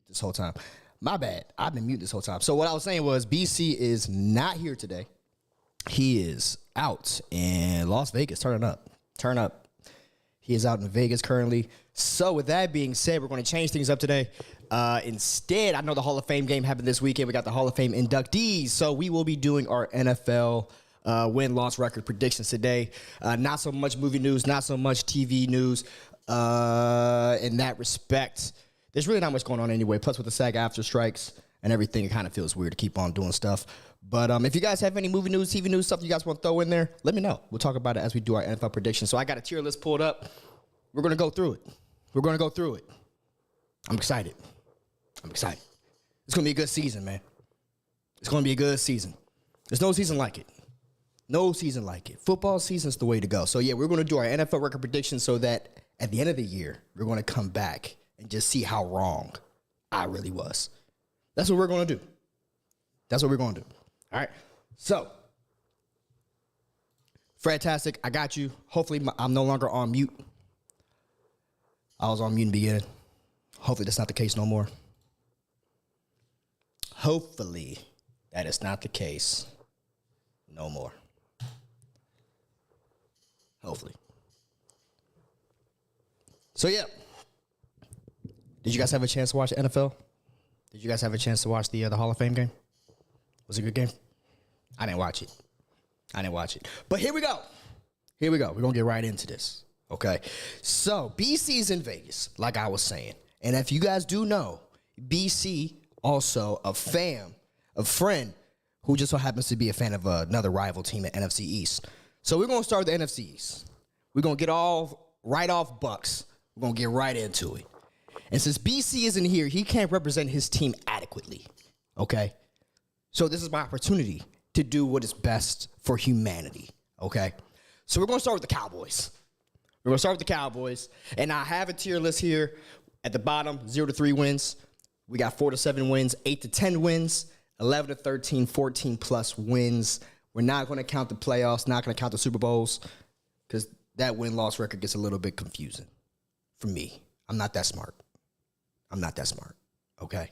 this whole time. My bad. I've been mute this whole time. So what I was saying was BC is not here today. He is out in Las Vegas. Turn up. Turn up. He is out in Vegas currently. So with that being said, we're going to change things up today. Instead, I know the Hall of Fame game happened this weekend. We got the Hall of Fame inductees. So we will be doing our NFL win-loss record predictions today. Not so much movie news, not so much TV news. In that respect, there's really not much going on anyway. Plus with the SAG after strikes and everything, it kind of feels weird to keep on doing stuff. But if you guys have any movie news, TV news, stuff you guys want to throw in there, let me know. We'll talk about it as we do our NFL predictions. So I got a tier list pulled up. We're going to go through it. We're going to go through it. I'm excited. I'm excited. It's going to be a good season, man. It's going to be a good season. There's no season like it. No season like it. Football season's the way to go. So, yeah, we're going to do our NFL record predictions so that at the end of the year, we're going to come back and just see how wrong I really was. That's what we're going to do. That's what we're going to do. All right. So, Fredtastic, I got you. Hopefully, I'm no longer on mute. I was on mute in the beginning. Hopefully, that's not the case no more. Hopefully, that is not the case no more. Hopefully. So, yeah. Did you guys have a chance to watch the NFL? Did you guys have a chance to watch the Hall of Fame game? Was it a good game? I didn't watch it. But here we go. We're going to get right into this. Okay. So, BC's in Vegas, like I was saying. And if you guys do know, BC, also a friend who just so happens to be a fan of another rival team at NFC East. So, we're going to start with the NFC East. We're going to get right off Bucks. We're going to get right into it. And since BC isn't here, he can't represent his team adequately. Okay? So this is my opportunity to do what is best for humanity, okay? So we're going to start with the Cowboys. And I have a tier list here at the bottom, 0 to 3 wins. We got 4 to 7 wins, 8 to 10 wins, 11 to 13, 14 plus wins. We're not going to count the playoffs, not going to count the Super Bowls, because that win-loss record gets a little bit confusing for me. I'm not that smart, okay?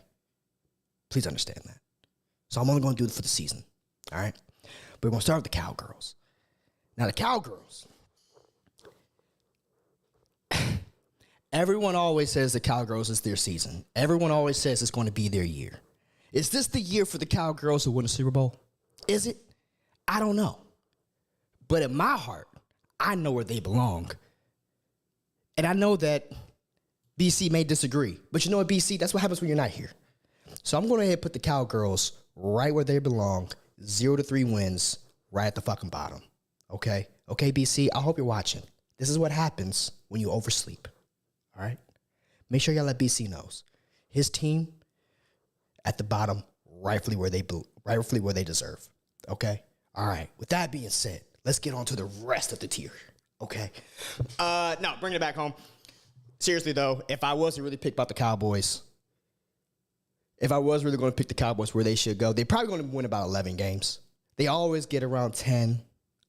Please understand that. So I'm only going to do it for the season, all right? But we're going to start with the Cowgirls. Now, the Cowgirls, everyone always says the Cowgirls is their season. Everyone always says it's going to be their year. Is this the year for the Cowgirls to win a Super Bowl? Is it? I don't know. But in my heart, I know where they belong. And I know that BC may disagree. But you know what, BC? That's what happens when you're not here. So I'm going to ahead and put the Cowgirls right where they belong, 0 to 3 wins, right at the fucking bottom. Okay? Okay, BC, I hope you're watching. This is what happens when you oversleep. All right? Make sure y'all let BC knows. His team at the bottom, rightfully where they deserve. Okay? All right. With that being said, let's get on to the rest of the tier. Okay? No, bring it back home. Seriously, though, if I was to really pick about the Cowboys, if I was really going to pick the Cowboys where they should go, they're probably going to win about 11 games. They always get around 10,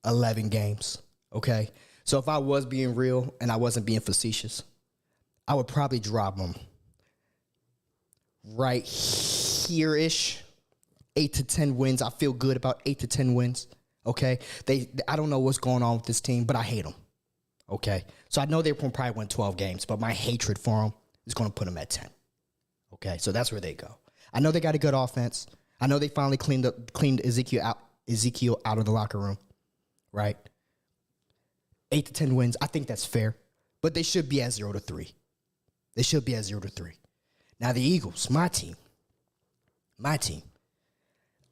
11 games, okay? So if I was being real and I wasn't being facetious, I would probably drop them right here-ish, 8 to 10 wins. I feel good about 8 to 10 wins, okay? I don't know what's going on with this team, but I hate them, okay? So I know they're going to probably win 12 games, but my hatred for them is going to put them at 10. Okay, so that's where they go. I know they got a good offense. I know they finally cleaned Ezekiel out of the locker room, right? 8 to 10 wins. I think that's fair. But they should be at 0 to 3. Now, the Eagles, my team.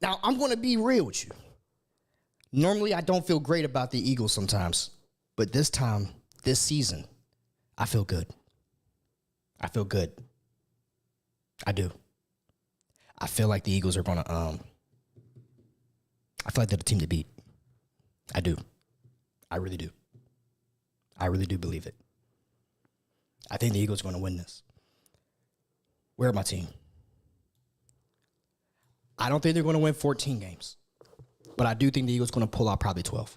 Now, I'm going to be real with you. Normally, I don't feel great about the Eagles sometimes. But this time, this season, I feel good. I do. I feel like the Eagles are going to, I feel like they're the team to beat. I do. I really do. I really do believe it. I think the Eagles are going to win this. Where are my team? I don't think they're going to win 14 games. But I do think the Eagles are going to pull out probably 12.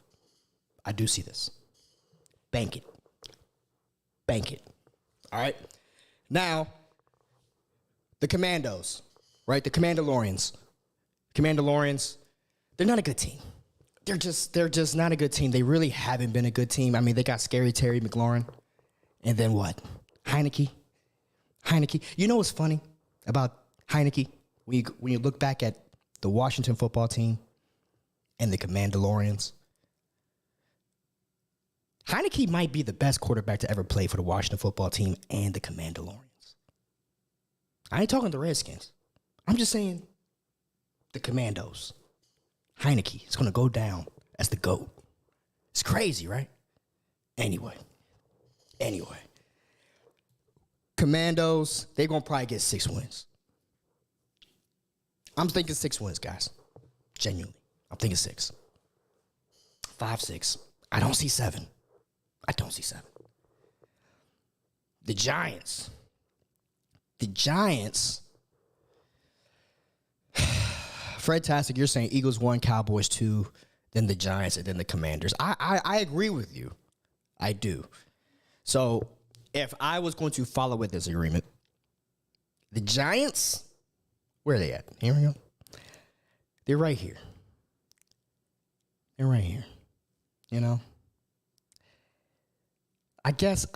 I do see this. Bank it. All right? Now, The Commandos, right? The Commandalorians. Commandalorians, they're not a good team. They're just not a good team. They really haven't been a good team. I mean, they got Scary Terry McLaurin. And then what? Heineke. You know what's funny about Heineke? When you look back at the Washington football team and the Commandalorians, Heineke might be the best quarterback to ever play for the Washington football team and the Commandalorians. I ain't talking the Redskins. I'm just saying the Commandos. Heineke is going to go down as the GOAT. It's crazy, right? Anyway. Commandos, they're going to probably get 6 wins. I'm thinking 6 wins, guys. Genuinely. I'm thinking 6. 5, 6. I don't see 7. The Giants. Fred Tastic, you're saying Eagles 1, Cowboys 2, then the Giants, and then the Commanders. I agree with you. I do. So if I was going to follow with this agreement, the Giants, where are they at? Here we go. They're right here. You know? I guess,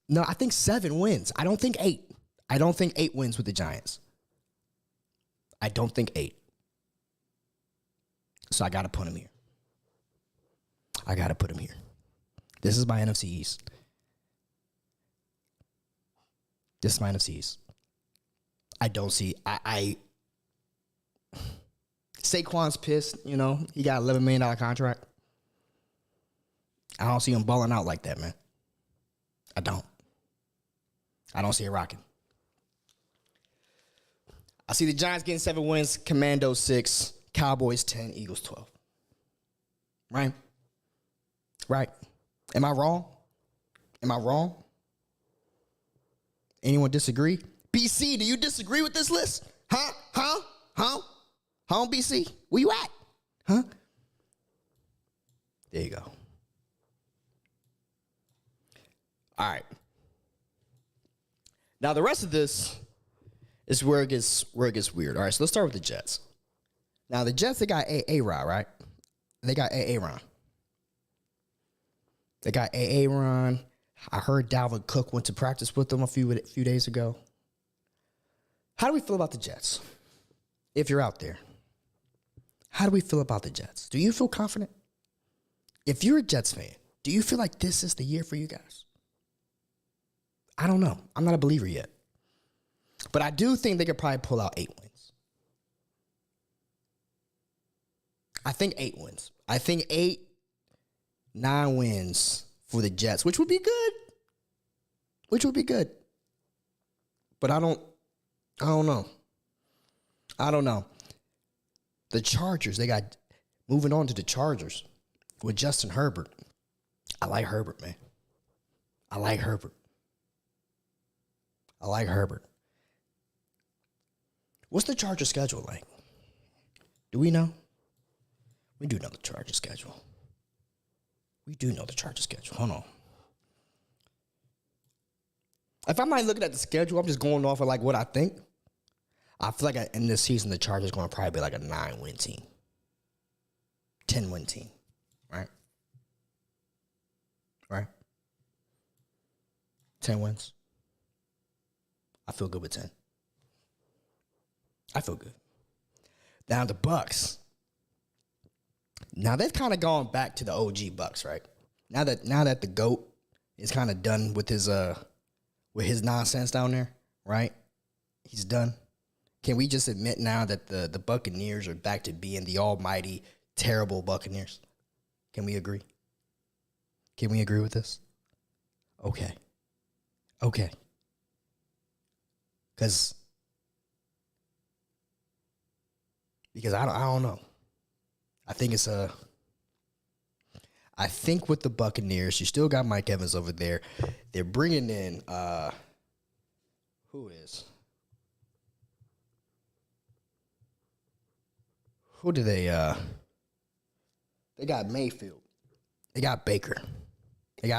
no, I think 7 wins. I don't think 8. I don't think 8 wins with the Giants. I don't think 8. So I got to put him here. This is my NFC East. I don't see, Saquon's pissed, you know. He got $11 million contract. I don't see him balling out like that, man. I don't see it rocking. I see the Giants getting 7 wins, Commandos 6, Cowboys 10, Eagles 12. Right? Am I wrong? Anyone disagree? BC, do you disagree with this list? Huh, BC? Where you at? Huh? There you go. All right. Now, the rest of this is where it gets weird. All right, so let's start with the Jets. Now, the Jets, they got A-Rod, right? They got A-Ron. I heard Dalvin Cook went to practice with them a few days ago. How do we feel about the Jets? If you're out there, how do we feel about the Jets? Do you feel confident? If you're a Jets fan, do you feel like this is the year for you guys? I don't know. I'm not a believer yet. But I do think they could probably pull out 8 wins. I think 8 wins. I think 9 wins for the Jets, which would be good. But I don't know. The Chargers, they got moving on to the Chargers with Justin Herbert. I like Herbert, man. I like Herbert. What's the Chargers schedule like? Do we know? We do know the Chargers schedule. Hold on. If I'm not looking at the schedule, I'm just going off of like what I think. I feel like in this season, the Chargers going to probably be like a 9-win team. 10-win team. Right? 10 wins. I feel good with 10. I feel good. Now the Bucks. Now they've kind of gone back to the OG Bucks, right? Now that the GOAT is kind of done with his nonsense down there, right? He's done. Can we just admit now that the Buccaneers are back to being the almighty, terrible Buccaneers? Can we agree? Can we agree with this? Okay. Because I don't know. I think with the Buccaneers, you still got Mike Evans over there. They're bringing in who do they got Mayfield. They got Baker. They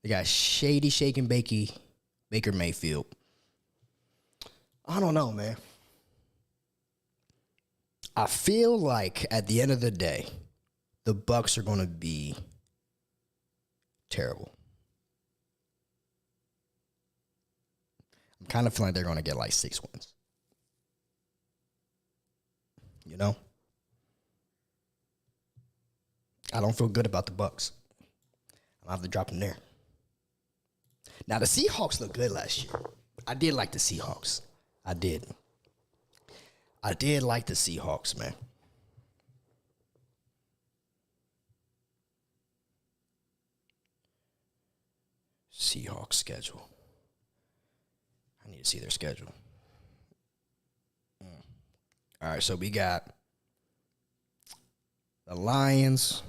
got Shady Shaking Baker Mayfield. I don't know, man. I feel like at the end of the day, the Bucks are going to be terrible. I'm kind of feeling like they're going to get like 6 wins. You know? I don't feel good about the Bucks. I'll have to drop them there. Now, the Seahawks looked good last year. I did like the Seahawks. I did like the Seahawks, man. Seahawks schedule. I need to see their schedule. All right, so we got the Lions.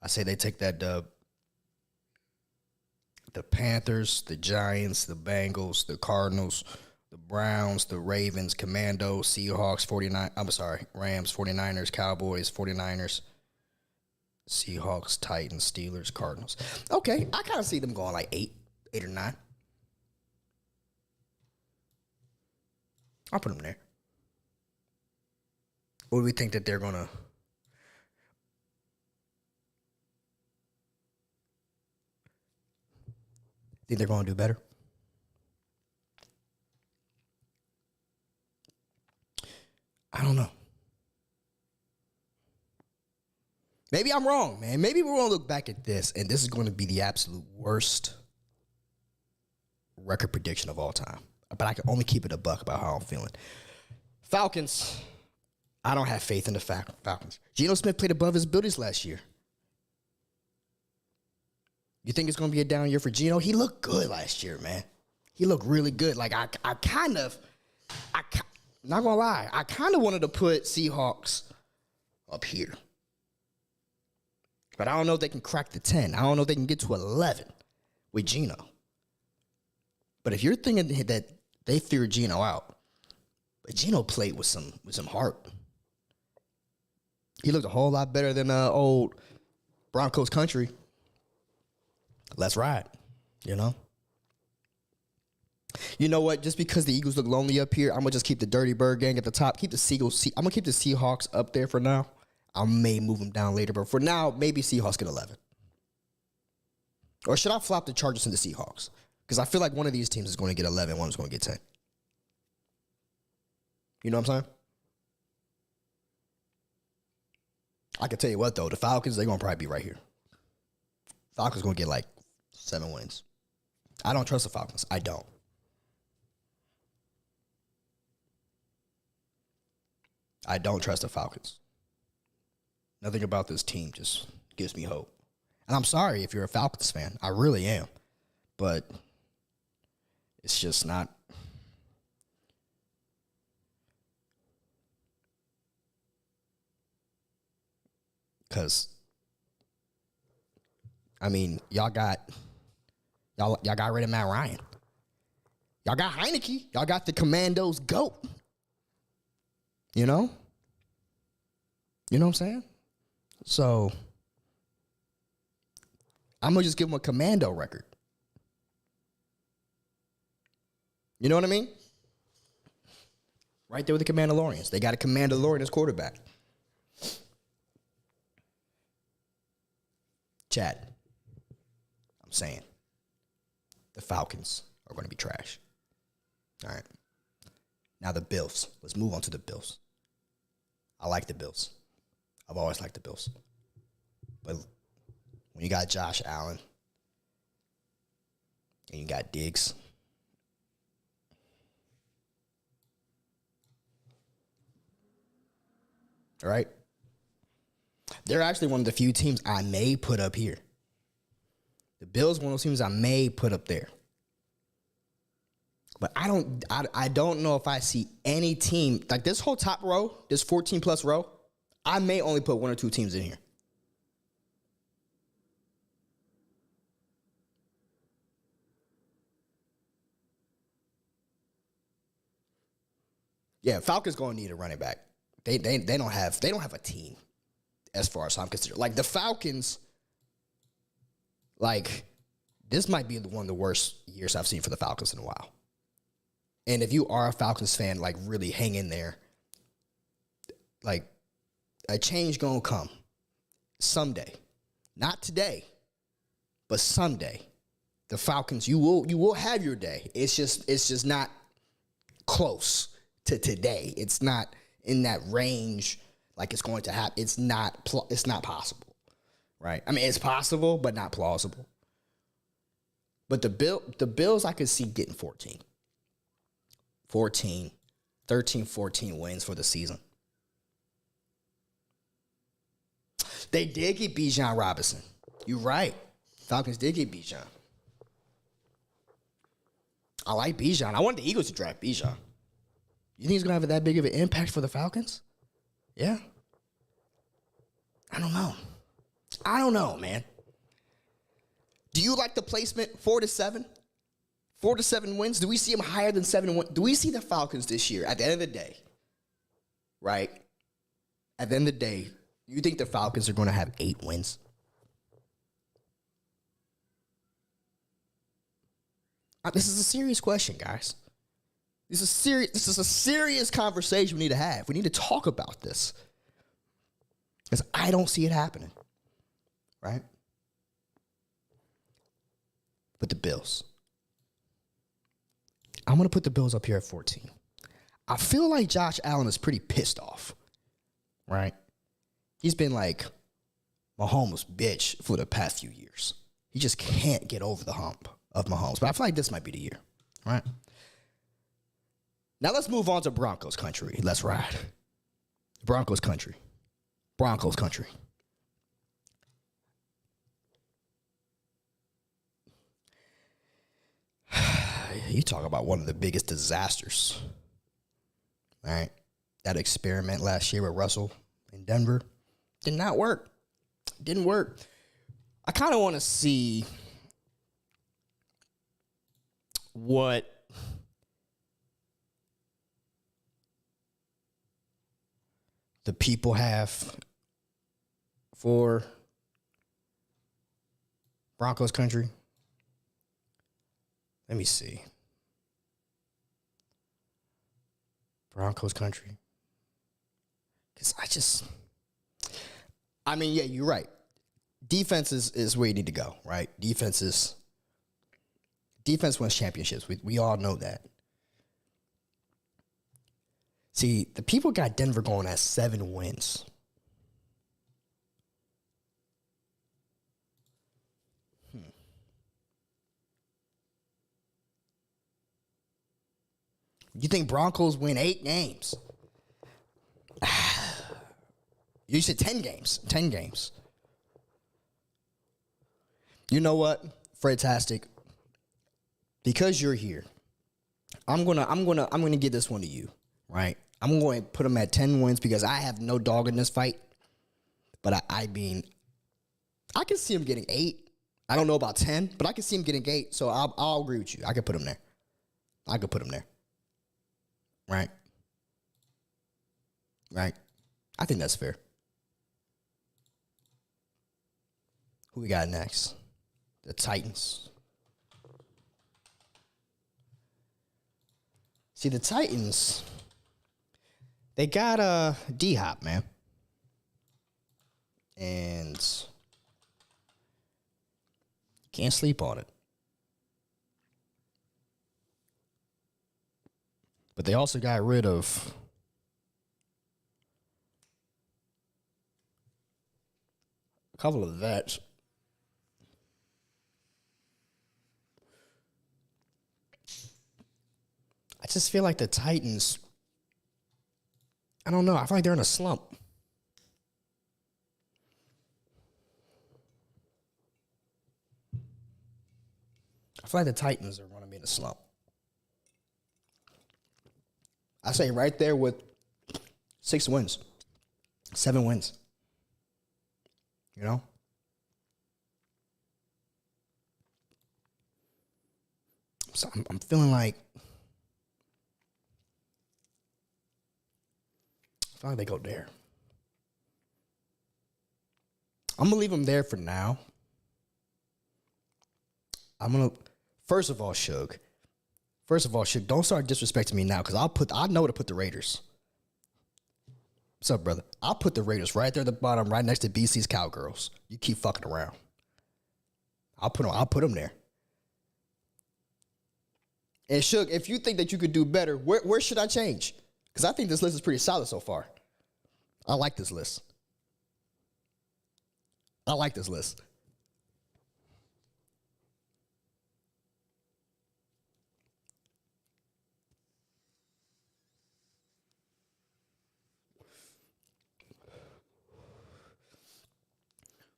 I say they take that dub. The Panthers, the Giants, the Bengals, the Cardinals, the Browns, the Ravens, Commandos, Seahawks, Rams, 49ers, Cowboys, 49ers, Seahawks, Titans, Steelers, Cardinals. Okay, I kind of see them going like 8 or 9. I'll put them there. What do we think that they're going to... Think they're going to do better? I don't know. Maybe I'm wrong, man. Maybe we're going to look back at this, and this is going to be the absolute worst record prediction of all time. But I can only keep it a buck about how I'm feeling. Falcons. I don't have faith in the Falcons. Geno Smith played above his abilities last year. You think it's going to be a down year for Geno? He looked good last year, man. He looked really good. Like, not going to lie, I kind of wanted to put Seahawks up here. But I don't know if they can crack the 10. I don't know if they can get to 11 with Geno. But if you're thinking that they threw Geno out, but Geno played with some heart. He looked a whole lot better than old Broncos country. Let's ride, you know? You know what? Just because the Eagles look lonely up here, I'm going to just keep the Dirty Bird gang at the top. I'm going to keep the Seahawks up there for now. I may move them down later, but for now, maybe Seahawks get 11. Or should I flop the Chargers into Seahawks? Because I feel like one of these teams is going to get 11, one is going to get 10. You know what I'm saying? I can tell you what, though. The Falcons, they're going to probably be right here. Falcons going to get like 7 wins. I don't trust the Falcons. I don't. I don't trust the Falcons. Nothing about this team just gives me hope. And I'm sorry if you're a Falcons fan. I really am. But it's just not. Because, I mean, y'all got rid of Matt Ryan. Y'all got Heineke. Y'all got the Commandos GOAT. You know? You know what I'm saying? So, I'm going to just give them a commando record. You know what I mean? Right there with the Mandalorians. They got a Mandalorian as quarterback. Chad, I'm saying the Falcons are going to be trash. All right. Now the Bills. Let's move on to the Bills. I like the Bills. I've always liked the Bills. But when you got Josh Allen and you got Diggs, all right? They're actually one of the few teams I may put up here. The Bills, one of those teams I may put up there. But I don't know if I see any team, like this whole top row, this 14-plus row, I may only put 1 or 2 teams in here. Yeah, Falcons going to need a running back. They don't have a team as far as I'm concerned. Like the Falcons, like this might be one of the worst years I've seen for the Falcons in a while. And if you are a Falcons fan, like really hang in there. Like a change gonna come someday. Not today, but someday. The Falcons, you will have your day. It's just not close to today. It's not in that range like it's going to happen. It's not possible, right? I mean, it's possible, but not plausible. But the Bills I could see getting 13, 14 wins for the season. They did get Bijan Robinson. You're right. Falcons did get Bijan. I like Bijan. I want the Eagles to draft Bijan. You think he's going to have that big of an impact for the Falcons? Yeah. I don't know, man. Do you like the placement 4-7? 4-7 wins? Do we see them higher than 7 wins? Do we see the Falcons this year at the end of the day? Right? At the end of the day, you think the Falcons are going to have 8 wins? This is a serious question, guys. This is a serious conversation we need to have. We need to talk about this. Because I don't see it happening. Right? But the Bills. I'm going to put the Bills up here at 14. I feel like Josh Allen is pretty pissed off. Right? He's been like Mahomes' bitch for the past few years. He just can't get over the hump of Mahomes. But I feel like this might be the year. Right? Now let's move on to Broncos country. Let's ride. Broncos country. Broncos country. You talk about one of the biggest disasters. All right. That experiment last year with Russell in Denver did not work. Didn't work. I kind of want to see what the people have for Broncos country. Let me see. Broncos country. Because yeah, you're right. Defense is where you need to go, right? Defense wins championships. We all know that. See, the people got Denver going at 7 wins. You think Broncos win 8 games? You said 10 games. 10 games. You know what? Fantastic. Because you're here, I'm gonna give this one to you, right? I'm going to put them at 10 wins because I have no dog in this fight. But I mean, I can see them getting 8. I don't know about 10, but I can see them getting 8. So I'll agree with you. I could put them there. Right? Right? I think that's fair. Who we got next? The Titans. See, the Titans, they got D-Hop, man. And can't sleep on it. But they also got rid of a couple of vets. I just feel like the Titans, I don't know. I feel like they're in a slump. I feel like the Titans are going to be in a slump. I say right there with 6 wins, 7 wins. You know? So I'm feeling like they go there. I'm going to leave them there for now. First of all, Suge, First of all, shit, don't start disrespecting me now, because I know to put the Raiders. What's up, brother? I'll put the Raiders right there at the bottom, right next to BC's Cowgirls. You keep fucking around. I'll put them there. And Suge, if you think that you could do better, where should I change? Because I think this list is pretty solid so far. I like this list.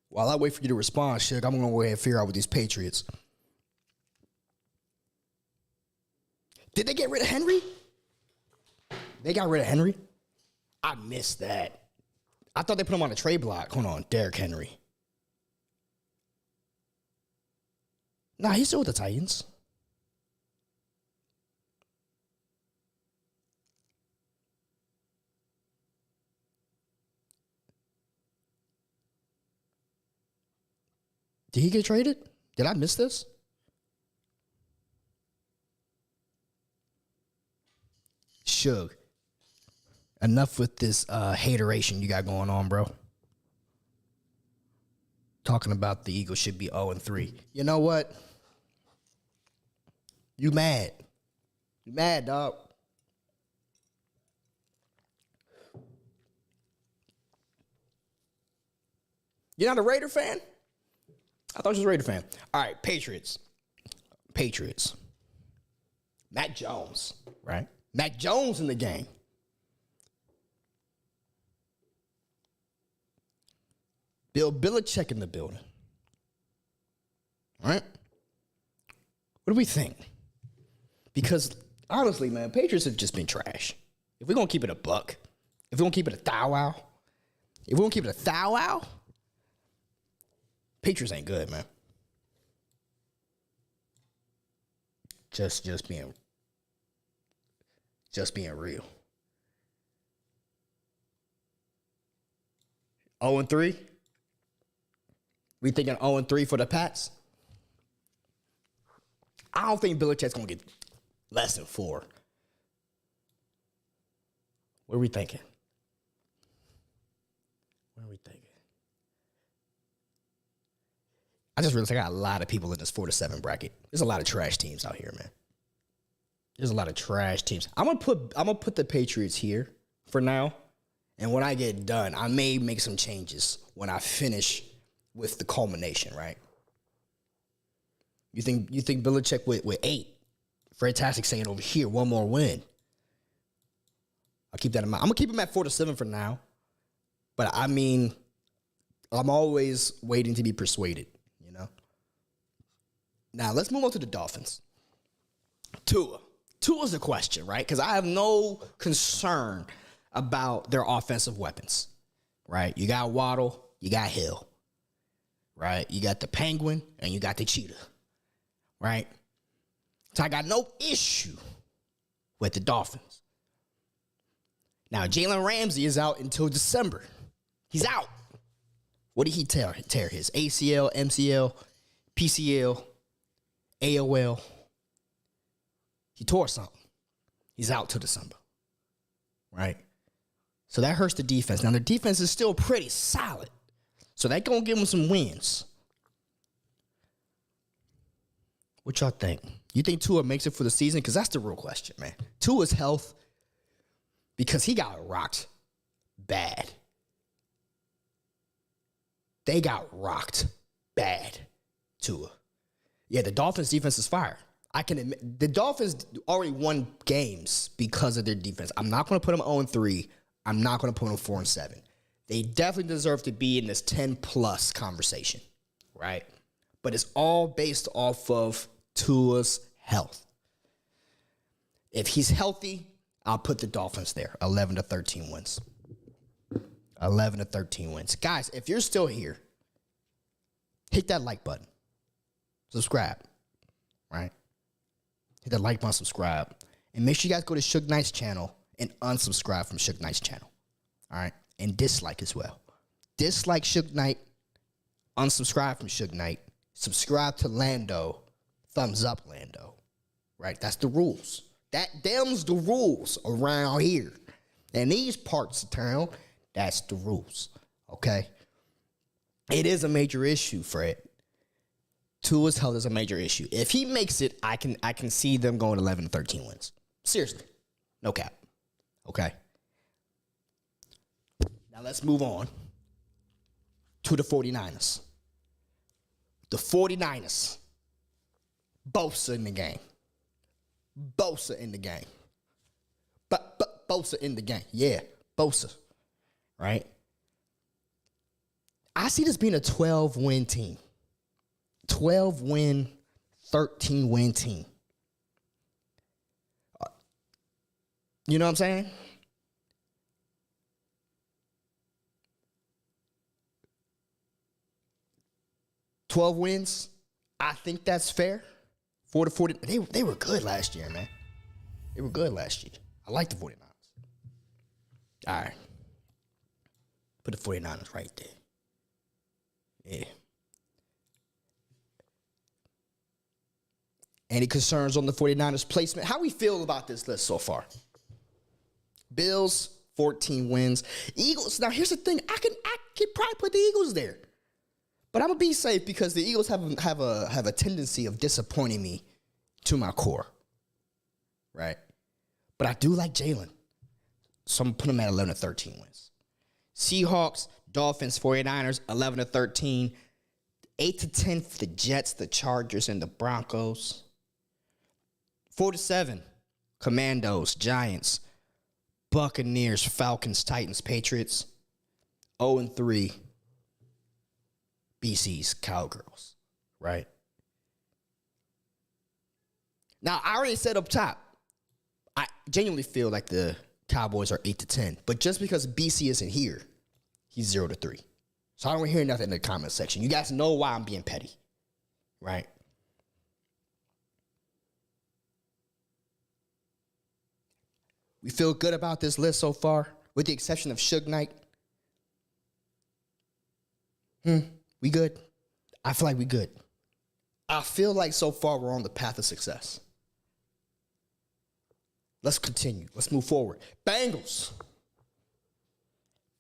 While I wait for you to respond, Suge, I'm going to go ahead and figure out with these Patriots. Did they get rid of Henry? They got rid of Henry? I missed that. I thought they put him on a trade block. Hold on, Derrick Henry. Nah, he's still with the Titans. Did he get traded? Did I miss this? Suge. Enough with this hateration you got going on, bro. Talking about the Eagles should be 0-3. You know what? You mad. You mad, dog. You're not a Raider fan? I thought you was a Raider fan. All right, Patriots. Matt Jones, right? Matt Jones in the game. Bill Belichick in the building. All right? What do we think? Because, honestly, man, Patriots have just been trash. If we're going to keep it a buck, if we're going to keep it a thou-wow, Patriots ain't good, man. Just being real. 0-3? We thinking 0-3 for the Pats? I don't think Belichick's going to get less than 4. What are we thinking? I just realized I got a lot of people in this 4-7 bracket. There's a lot of trash teams out here, man. There's a lot of trash teams. I'm gonna put the Patriots here for now, and when I get done, I may make some changes when I finish with the culmination. Right? You think Belichick with 8? Fantastic saying over here, one more win. I'll keep that in mind. I'm gonna keep him at 4-7 for now, but I mean, I'm always waiting to be persuaded. Now, let's move on to the Dolphins. Tua's the question, right? Because I have no concern about their offensive weapons, right? You got Waddle, you got Hill, right? You got the Penguin, and you got the Cheetah, right? So I got no issue with the Dolphins. Now, Jalen Ramsey is out until December. He's out. What did he tear his? ACL, MCL, PCL, AOL. He tore something. He's out till December. Right? So that hurts the defense. Now, the defense is still pretty solid. So that's going to give them some wins. What y'all think? You think Tua makes it for the season? Because that's the real question, man. Tua's health, because he got rocked bad. They got rocked bad, Tua. Yeah, the Dolphins' defense is fire. I can admit, the Dolphins already won games because of their defense. I'm not going to put them 0-3. I'm not going to put them 4-7. They definitely deserve to be in this 10-plus conversation, right? But it's all based off of Tua's health. If he's healthy, I'll put the Dolphins there, 11-13 wins. 11-13 wins. Guys, if you're still here, hit that like button. Subscribe, right? Hit that like button, subscribe. And make sure you guys go to Suge Knight's channel and unsubscribe from Suge Knight's channel, all right? And dislike as well. Dislike Suge Knight, unsubscribe from Suge Knight, subscribe to Lando, thumbs up Lando, right? right? That's the rules. Them's the rules around here. In these parts of town, that's the rules, okay? It is a major issue, Fred. Tua's health is a major issue. If he makes it, I can see them going 11 to 13 wins. Seriously. No cap. Okay. Now let's move on to the 49ers. The 49ers. Bosa in the game. Bosa in the game. Bosa in the game. Yeah, Bosa. Right? I see this being a 12-win team. 12-win, 13-win team. You know what I'm saying? $12 wins. I think that's fair. 40. They were good last year, man. They were good last year. I like the 49ers. All right. Put the 49ers right there. Yeah. Any concerns on the 49ers placement? How we feel about this list so far? Bills, 14 wins. Eagles. Now, here's the thing. I could probably put the Eagles there. But I'm going to be safe because the Eagles have a tendency of disappointing me to my core. Right? But I do like Jalen. So I'm going to put them at 11 to 13 wins. Seahawks, Dolphins, 49ers, 11 to 13. 8 to 10 for the Jets, the Chargers, and the Broncos. 4 to 7, Commandos, Giants, Buccaneers, Falcons, Titans, Patriots. 0 and 3, BC's Cowgirls, right? Now, I already said up top, I genuinely feel like the Cowboys are 8 to 10, but just because BC isn't here, he's 0 to 3. So I don't hear nothing in the comment section. You guys know why I'm being petty, right? We feel good about this list so far, with the exception of Suge Knight. We good? I feel like we good. I feel like so far we're on the path of success. Let's continue. Let's move forward. Bengals.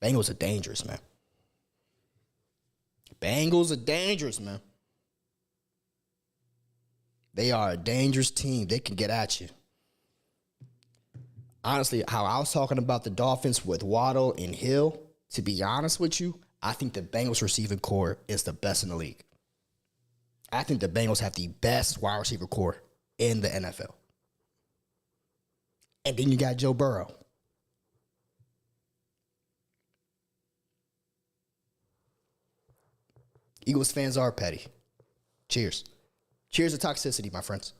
Bengals are dangerous, man. Bengals are dangerous, man. They are a dangerous team. They can get at you. Honestly, how I was talking about the Dolphins with Waddle and Hill, to be honest with you, I think the Bengals receiving core is the best in the league. I think the Bengals have the best wide receiver core in the NFL. And then you got Joe Burrow. Eagles fans are petty. Cheers. Cheers to toxicity, my friends.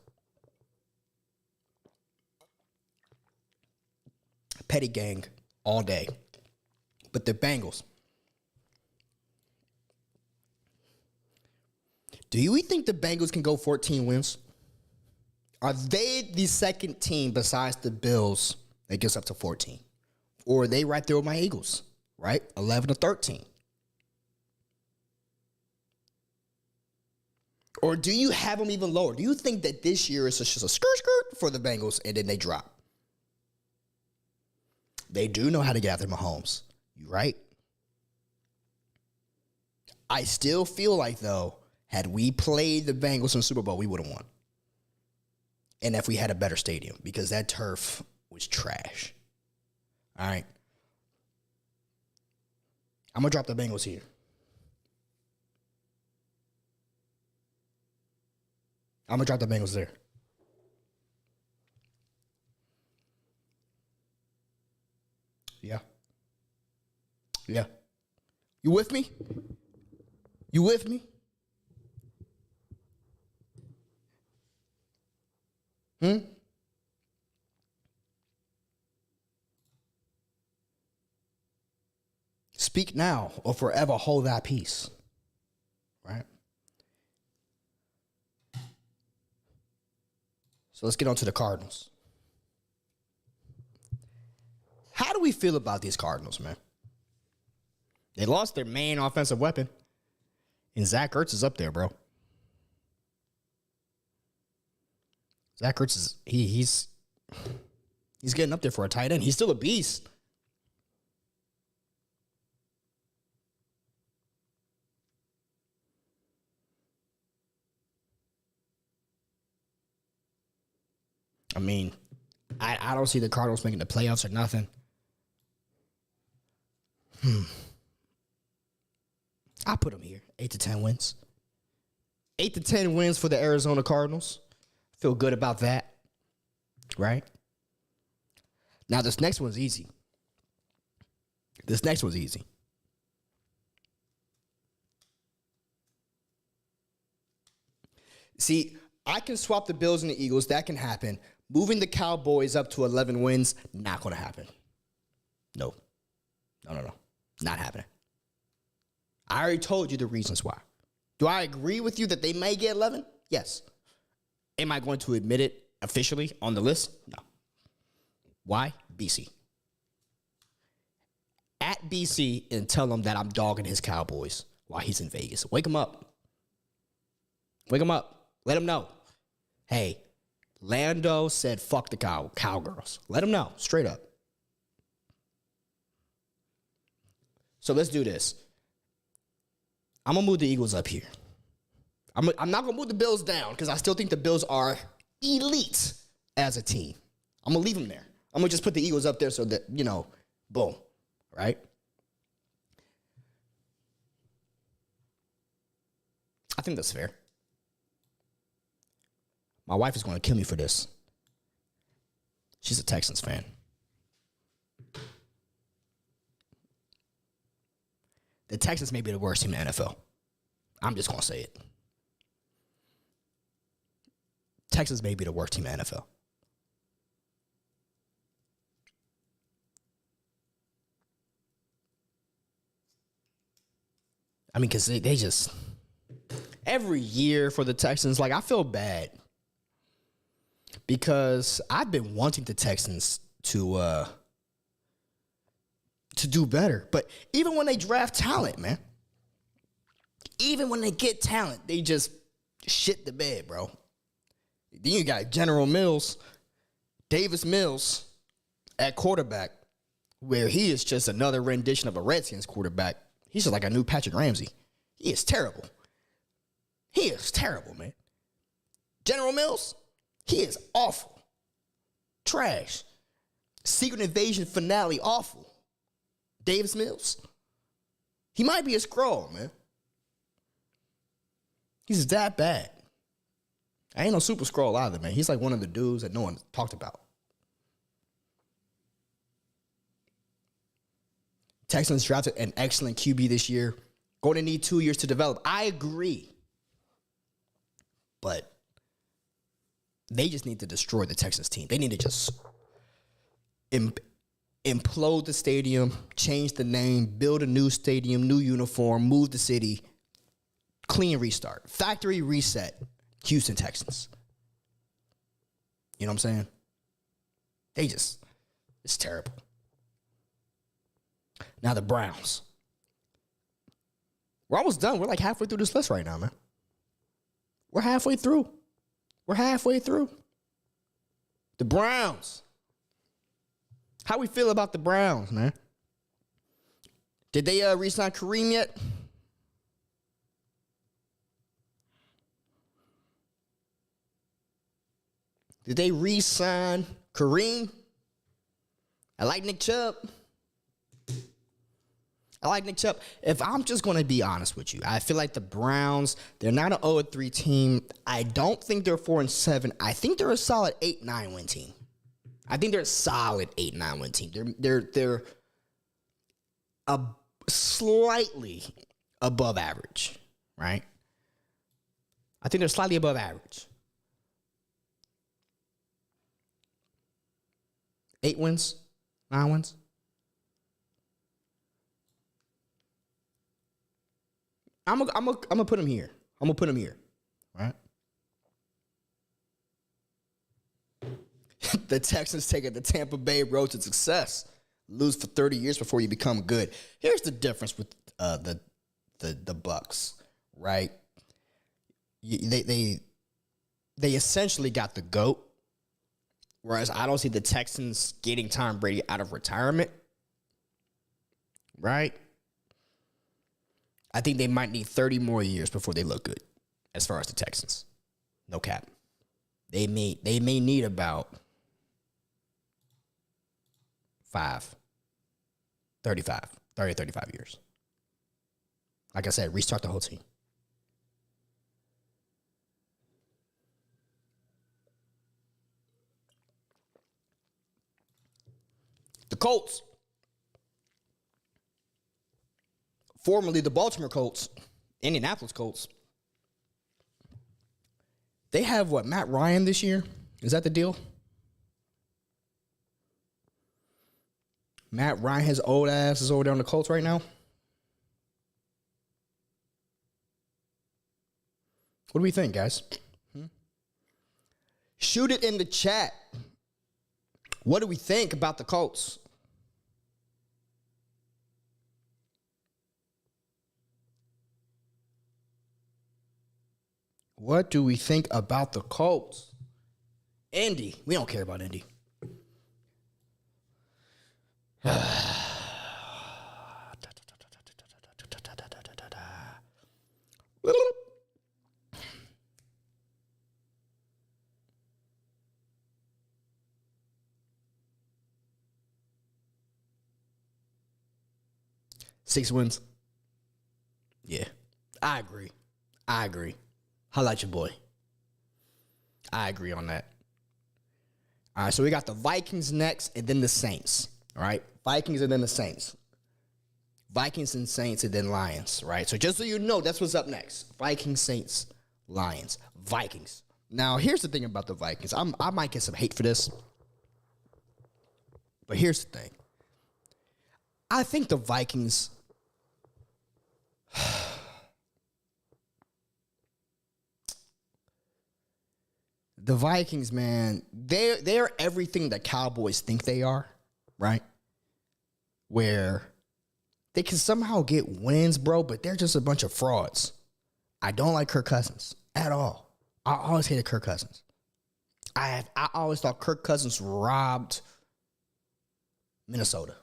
Petty gang all day. But the Bengals. Do you think the Bengals can go 14 wins? Are they the second team besides the Bills that gets up to 14? Or are they right there with my Eagles, right? 11 to 13. Or do you have them even lower? Do you think that this year is just a skirt for the Bengals and then they drop? They do know how to get after Mahomes. You right? I still feel like, though, had we played the Bengals in the Super Bowl, we would have won. And if we had a better stadium, because that turf was trash. All right? I'm going to drop the Bengals here. I'm going to drop the Bengals there. Yeah. Yeah. You with me? You with me? Speak now or forever hold that peace. Right? So let's get on to the Cardinals. How do we feel about these Cardinals, man? They lost their main offensive weapon. And Zach Ertz is up there, bro. Zach Ertz is he's getting up there for a tight end. He's still a beast. I mean, I don't see the Cardinals making the playoffs or nothing. I put them here. 8 to 10 wins. 8 to 10 wins for the Arizona Cardinals. Feel good about that. Right? Now, this next one's easy. See, I can swap the Bills and the Eagles. That can happen. Moving the Cowboys up to 11 wins, not going to happen. No. Not happening. I already told you the reasons why. Do I agree with you that they may get 11? Yes. Am I going to admit it officially on the list? No. Why? BC. At BC and tell him that I'm dogging his Cowboys while he's in Vegas. Wake him up. Let him know. Hey, Lando said fuck the Cowgirls. Let him know. Straight up. So let's do this. I'm going to move the Eagles up here. I'm not going to move the Bills down because I still think the Bills are elite as a team. I'm going to leave them there. I'm going to just put the Eagles up there so that, boom, right? I think that's fair. My wife is going to kill me for this. She's a Texans fan. The Texans may be the worst team in the NFL. I'm just going to say it. Texans may be the worst team in the NFL. I mean, because they just, every year for the Texans, I feel bad. Because I've been wanting the Texans to do better. But even when they draft talent, man, even when they get talent, they just shit the bed, bro. Then you got General Mills, Davis Mills at quarterback, where he is just another rendition of a Redskins quarterback. He's just like a new Patrick Ramsey. He is terrible. Man. General Mills, he is awful. Trash. Secret Invasion finale, awful. Davis Mills, he might be a scroll, man. He's that bad. I ain't no super scroll either, man. He's like one of the dudes that no one talked about. Texans drafted an excellent QB this year. Going to need 2 years to develop. I agree. But they just need to destroy the Texans team. They need to just implode the stadium, change the name, build a new stadium, new uniform, move the city, clean restart. Factory reset, Houston Texans. You know what I'm saying? It's terrible. Now the Browns. We're almost done. We're like halfway through this list right now, man. We're halfway through. The Browns. How we feel about the Browns, man? Did they re-sign Kareem yet? Did they re-sign Kareem? I like Nick Chubb. If I'm just going to be honest with you, I feel like the Browns, they're not an 0-3 team. I don't think they're 4-7. I think they're a solid 8-9 win team. They're slightly above average, right? I think they're slightly above average. 8 wins, 9 wins. I'm gonna put them here. Right? The Texans take it the Tampa Bay road to success. Lose for 30 years before you become good. Here's the difference with the Bucks, right? They essentially got the GOAT, Whereas I don't see the Texans getting Tom Brady out of retirement. Right? I think they might need 30 more years before they look good as far as the Texans. No cap. They may need about 30 to 35 years. Like I said, restart the whole team. The Colts, formerly the Baltimore Colts, Indianapolis Colts, they have what, Matt Ryan this year? Is that the deal? Matt Ryan, his old ass, is over there on the Colts right now. What do we think, guys? Shoot it in the chat. What do we think about the Colts? What do we think about the Colts? Indy. We don't care about Indy. 6 wins. Yeah, I agree. Holla at your boy. I agree on that. All right, so we got the Vikings next and then the Saints. All right, Vikings and then the Saints. Vikings and Saints and then Lions, right? So just so you know, that's what's up next. Vikings, Saints, Lions, Vikings. Now, here's the thing about the Vikings. I might get some hate for this. But here's the thing. I think the Vikings... The Vikings, man, they're everything the Cowboys think they are, right? Where they can somehow get wins, bro, but they're just a bunch of frauds. I don't like Kirk Cousins at all. I always hated Kirk Cousins. I always thought Kirk Cousins robbed Minnesota.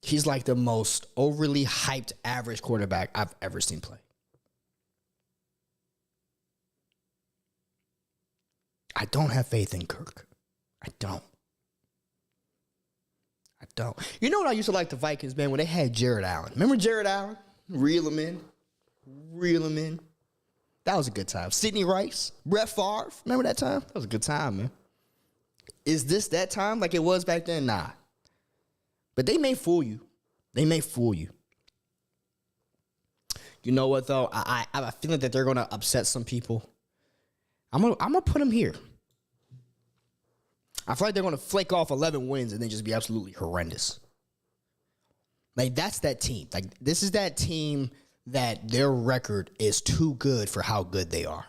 He's like the most overly hyped average quarterback I've ever seen play. I don't have faith in Kirk. I don't. You know what I used to like the Vikings, man, when they had Jared Allen. Remember Jared Allen? Reel him in. That was a good time. Sidney Rice, Brett Favre. Remember that time? That was a good time, man. Is this that time like it was back then? Nah. But they may fool you. You know what, though? I have a feeling that they're going to upset some people. I'm gonna put them here. I feel like they're going to flake off 11 wins and then just be absolutely horrendous. Like, that's that team. Like, this is that team that their record is too good for how good they are.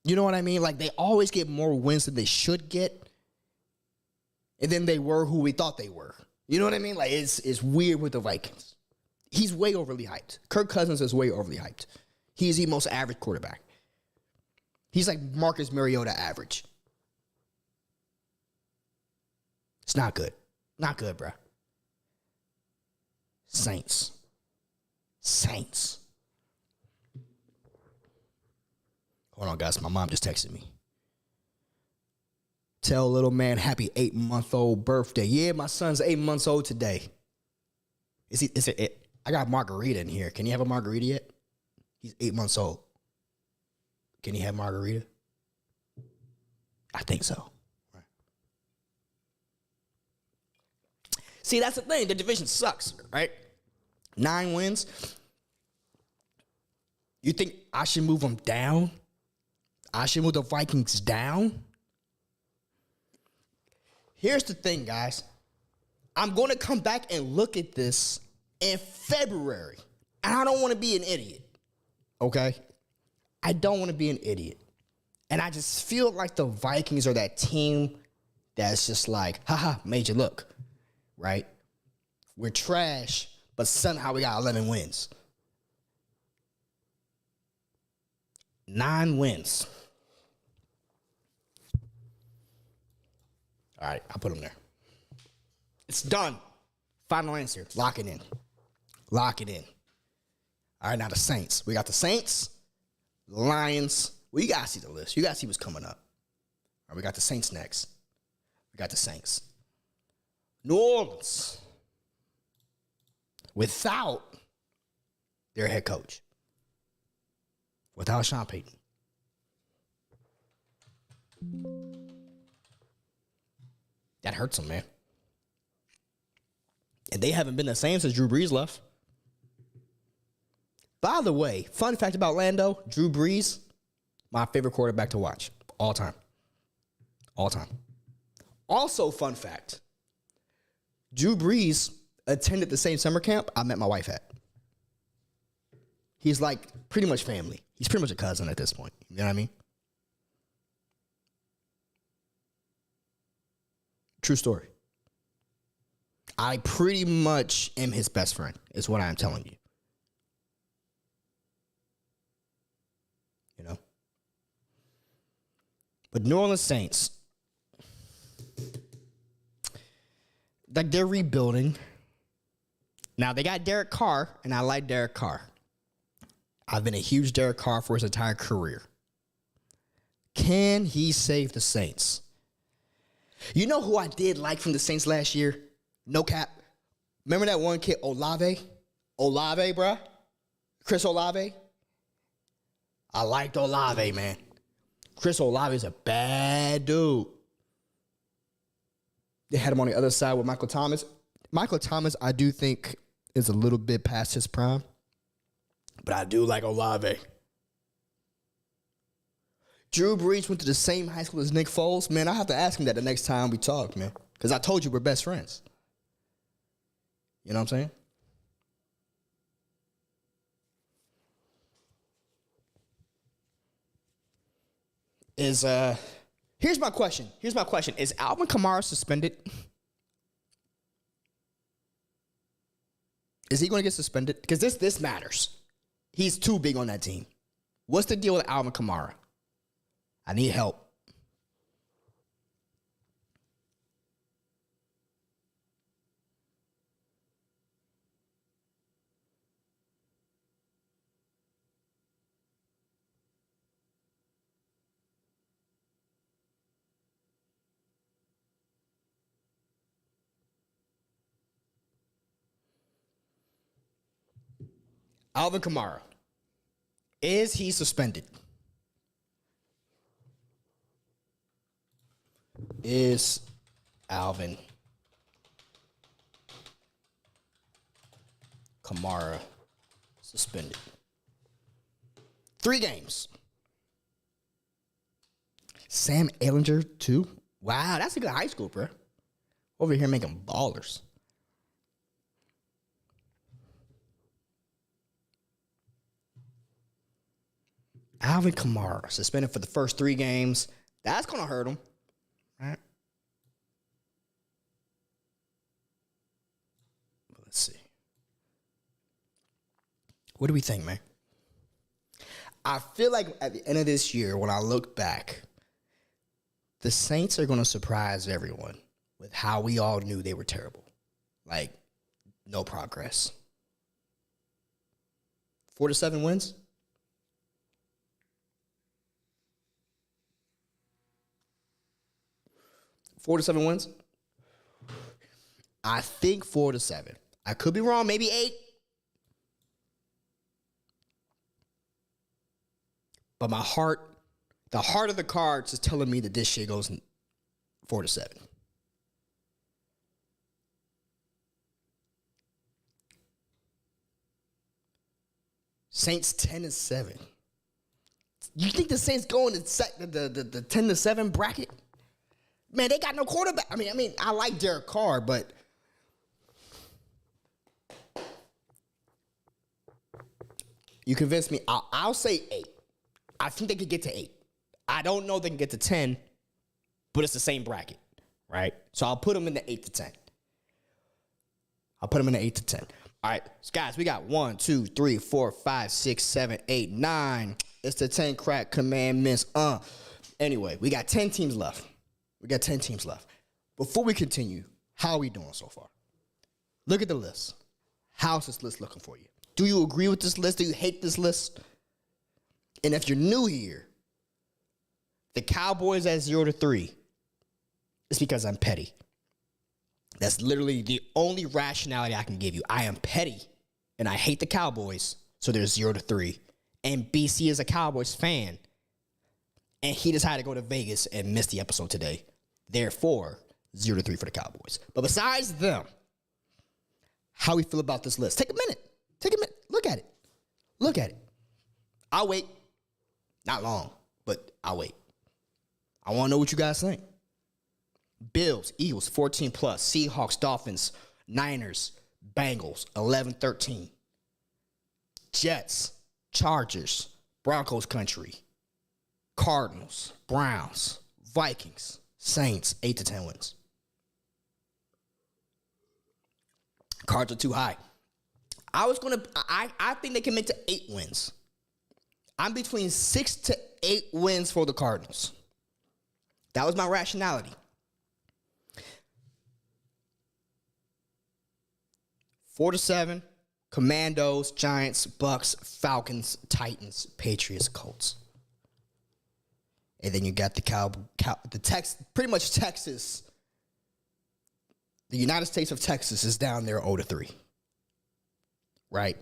You know what I mean? Like, they always get more wins than they should get. And then they were who we thought they were. You know what I mean? Like, it's weird with the Vikings. He's way overly hyped. Kirk Cousins is way overly hyped. He is the most average quarterback. He's like Marcus Mariota average. It's not good. Not good, bro. Saints. Hold on, guys. My mom just texted me. Tell little man happy 8-month-old birthday. Yeah, my son's 8 months old today. Is it? I got margarita in here. Can you have a margarita yet? He's 8 months old. Can he have margarita? I think so. Right. See, that's the thing. The division sucks, right? 9 wins. You think I should move them down? I should move the Vikings down? Here's the thing, guys. I'm going to come back and look at this in February. And I don't want to be an idiot. Okay? I don't want to be an idiot. And I just feel like the Vikings are that team that's just like, haha, made you look. Right? We're trash, but somehow we got 11 wins. 9 wins. All right, I'll put them there. It's done. Final answer. Lock it in. Lock it in. All right, now the Saints. We got the Saints, Lions. Well, you got to see the list. You got to see what's coming up. All right, we got the Saints next. We got the Saints. New Orleans. Without their head coach. Without Sean Payton. That hurts them, man. And they haven't been the same since Drew Brees left. By the way, fun fact about Lando, Drew Brees, my favorite quarterback to watch. All time. All time. Also, fun fact, Drew Brees attended the same summer camp I met my wife at. He's like pretty much family. He's pretty much a cousin at this point. You know what I mean? True story. I pretty much am his best friend, is what I am telling you. You know? But New Orleans Saints, like, they're rebuilding. Now, they got Derek Carr, and I like Derek Carr. I've been a huge Derek Carr for his entire career. Can he save the Saints? You know who I did like from the Saints last year? No cap. Remember that one kid, Olave? Olave, bruh? Chris Olave? I liked Olave, man. Chris Olave is a bad dude. They had him on the other side with Michael Thomas. Michael Thomas, I do think, is a little bit past his prime. But I do like Olave. Drew Brees went to the same high school as Nick Foles. Man, I have to ask him that the next time we talk, man. Because I told you we're best friends. You know what I'm saying? Here's my question. Is Alvin Kamara suspended? Is he going to get suspended? Because this matters. He's too big on that team. What's the deal with Alvin Kamara? I need help. Alvin Kamara. Is he suspended? Is Alvin Kamara suspended? 3 games. Sam Ehlinger, 2. Wow, that's a good high school, bro. Over here making ballers. Alvin Kamara suspended for the first 3 games. That's going to hurt him. Right. Let's see. What do we think, man? I feel like at the end of this year, when I look back, the Saints are going to surprise everyone with how we all knew they were terrible. Like, no progress. 4-7 wins? Four to 7 wins? I think 4-7. I could be wrong, maybe 8. But my heart, the heart of the cards is telling me that this shit goes 4-7. Saints 10-7. You think the Saints go in the 10-7 bracket? Man, they got no quarterback. I mean, I like Derek Carr, but you convinced me. I'll say 8. I think they could get to 8. I don't know if they can get to 10, but it's the same bracket, right? So I'll put them in the 8 to 10. I'll put them in the 8 to 10. All right, so guys, we got 1, 2, 3, 4, 5, 6, 7, 8, 9. It's the 10 crack commandments. Anyway, we got 10 teams left. Before we continue, how are we doing so far? Look at the list. How's this list looking for you? Do you agree with this list? Do you hate this list? And if you're new here, the Cowboys at 0-3, it's because I'm petty. That's literally the only rationality I can give you. I am petty, and I hate the Cowboys, so there's 0-3. And BC is a Cowboys fan, and he decided to go to Vegas and miss the episode today. Therefore, 0-3 for the Cowboys. But besides them, how we feel about this list? Take a minute. Look at it. I'll wait. Not long, but I'll wait. I want to know what you guys think. Bills, Eagles, 14+. Seahawks, Dolphins, Niners, Bengals, 11-13. Jets, Chargers, Broncos country. Cardinals, Browns, Vikings, Saints, 8-10 wins. Cards are too high. I think they can make to 8 wins. I'm between 6 to 8 wins for the Cardinals. That was my rationality. 4-7, Commandos, Giants, Bucks, Falcons, Titans, Patriots, Colts. And then you got pretty much Texas. The United States of Texas is down there 0-3. Right?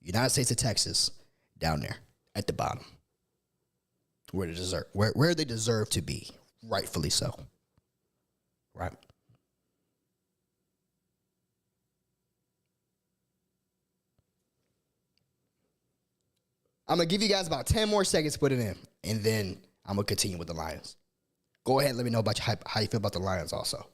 United States of Texas down there at the bottom. Where they deserve to be, rightfully so. Right? I'm going to give you guys about 10 more seconds to put it in, and then I'm going to continue with the Lions. Go ahead and let me know about how you feel about the Lions also.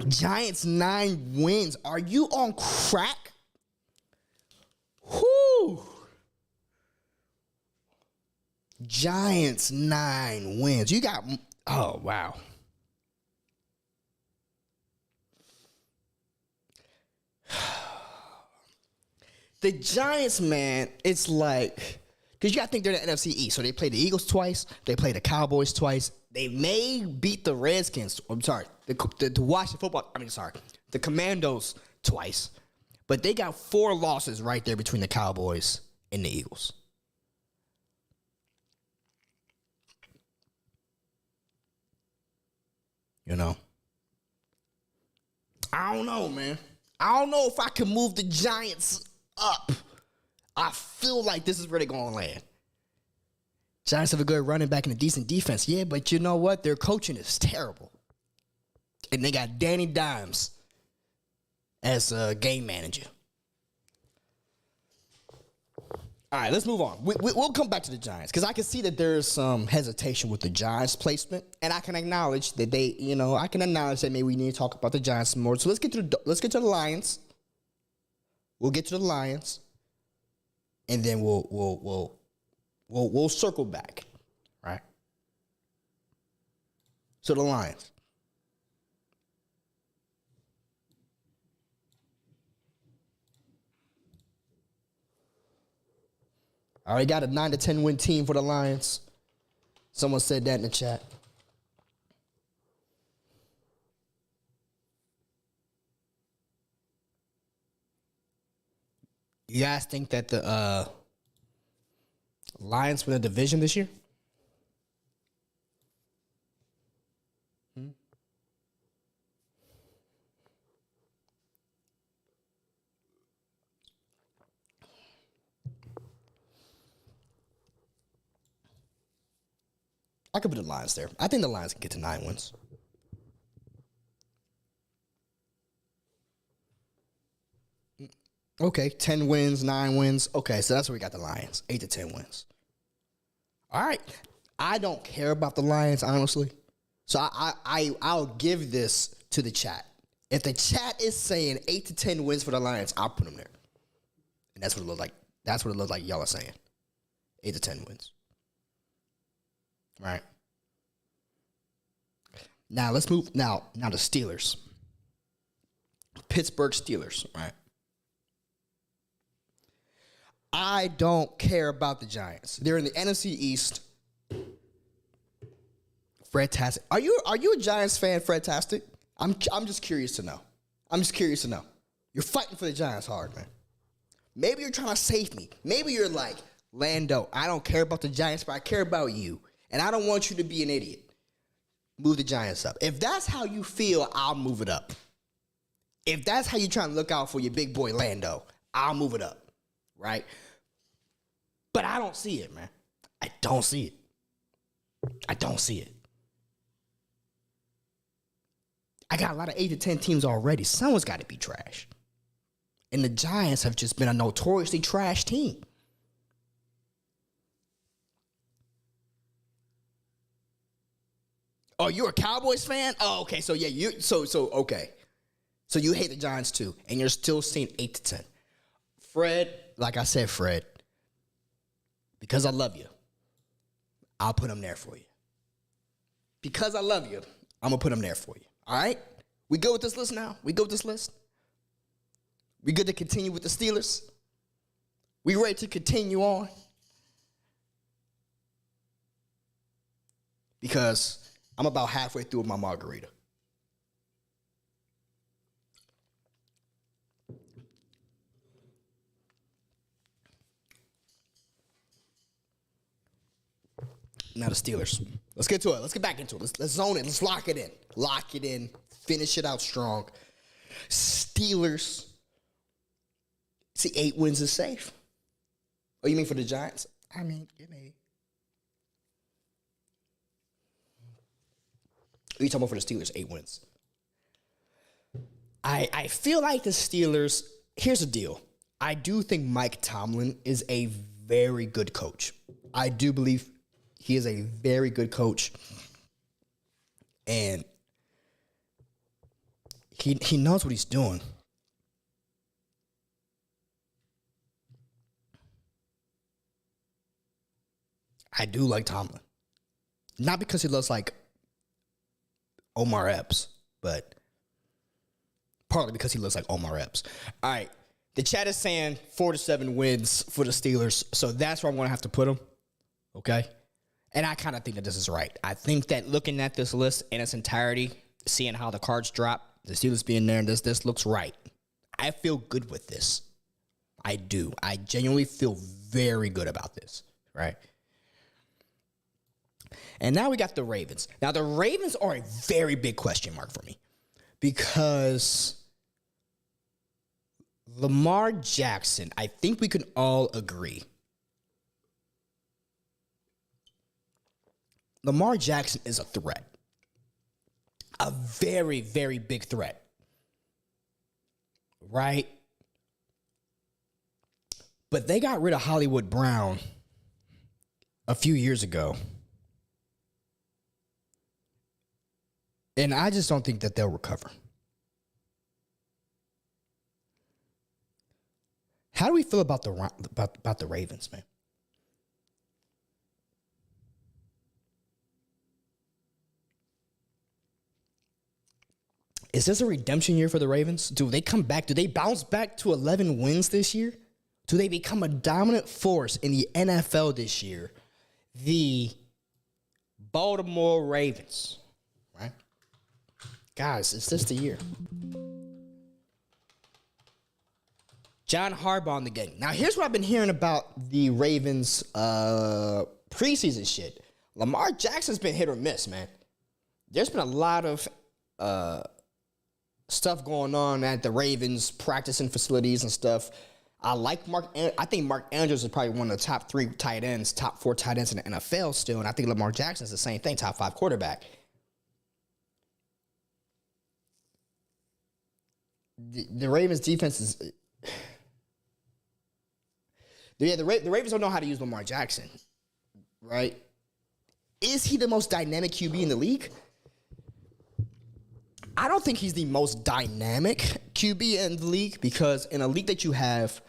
Giants 9 wins. Are you on crack? Whoo! Giants 9 wins. You got, oh, wow. The Giants, man, it's like, because you got to think they're the NFC East. So they played the Eagles twice. They played the Cowboys twice. They may beat the Redskins. I'm sorry, the Washington football. The Commandos twice. But they got 4 losses right there between the Cowboys and the Eagles. You know, I don't know, man. I don't know if I can move the Giants up. I feel like this is where they're going to land. Giants have a good running back and a decent defense. Yeah, but you know what? Their coaching is terrible. And they got Danny Dimes as a game manager. All right, let's move on. We'll come back to the Giants because I can see that there's some hesitation with the Giants placement, and I can acknowledge that I can acknowledge that maybe we need to talk about the Giants more. So let's get to the Lions. We'll get to the Lions, and then we'll circle back, right? So the Lions. I already got a 9-10 win team for the Lions. Someone said that in the chat. You guys think that the Lions win the division this year? I could put the Lions there. I think the Lions can get to 9 wins. Okay, 10 wins, 9 wins. Okay, so that's where we got the Lions. 8-10 wins. All right. I don't care about the Lions, honestly. So I'll give this to the chat. If the chat is saying 8-10 wins for the Lions, I'll put them there. And that's what it looks like. That's what it looks like y'all are saying. 8-10 wins. Right. Now let's move. Now the Steelers. Pittsburgh Steelers, right? I don't care about the Giants. They're in the NFC East. Fred-tastic. Are you a Giants fan, Fred-tastic? I'm just curious to know. You're fighting for the Giants hard, man. Maybe you're trying to save me. Maybe you're like, Lando, I don't care about the Giants, but I care about you. And I don't want you to be an idiot. Move the Giants up. If that's how you feel, I'll move it up. If that's how you're trying to look out for your big boy Lando, I'll move it up. Right? But I don't see it, man. I don't see it. I got a lot of 8 to 10 teams already. Someone's got to be trash. And the Giants have just been a notoriously trash team. Oh, you're a Cowboys fan? Oh, okay. So yeah, okay. So you hate the Giants too, and you're still seeing 8 to 10. Fred, like I said, Fred, because I love you, I'll put them there for you. Because I love you, I'm going to put them there for you. All right? We good with this list now? We good to continue with the Steelers? We ready to continue on? Because I'm about halfway through with my margarita. Now the Steelers. Let's get to it. Let's get back into it. Let's zone it. Let's lock it in. Lock it in. Finish it out strong. Steelers. See, 8 wins is safe. Oh, you mean for the Giants? I mean, it may. What are you talking about for the Steelers? 8 wins. I feel like the Steelers, here's the deal. I do think Mike Tomlin is a very good coach. I do believe he is a very good coach. And he knows what he's doing. I do like Tomlin. Not because he looks like Omar Epps, but partly because he looks like Omar Epps. All right. The chat is saying 4 to 7 wins for the Steelers, so that's where I'm going to have to put them. Okay? And I kind of think that this is right. I think that looking at this list in its entirety, seeing how the cards drop, the Steelers being there, and this looks right. I feel good with this. I do. I genuinely feel very good about this, right? And now we got the Ravens. Now, the Ravens are a very big question mark for me because Lamar Jackson, I think we can all agree, Lamar Jackson is a threat. A very, very big threat. Right? But they got rid of Hollywood Brown a few years ago. And I just don't think that they'll recover. How do we feel about the Ravens, man? Is this a redemption year for the Ravens? Do they come back? Do they bounce back to 11 wins this year? Do they become a dominant force in the NFL this year? The Baltimore Ravens, right? Guys, is this the year? John Harbaugh in the game. Now, here's what I've been hearing about the Ravens preseason shit. Lamar Jackson's been hit or miss, man. There's been a lot of stuff going on at the Ravens practicing facilities and stuff. I think Mark Andrews is probably one of the top 3 tight ends, top 4 tight ends in the NFL still. And I think Lamar Jackson is the same thing, top 5 quarterback. The Ravens defense is... the Ravens don't know how to use Lamar Jackson, right? Is he the most dynamic QB in the league? I don't think he's the most dynamic QB in the league because in a league that you have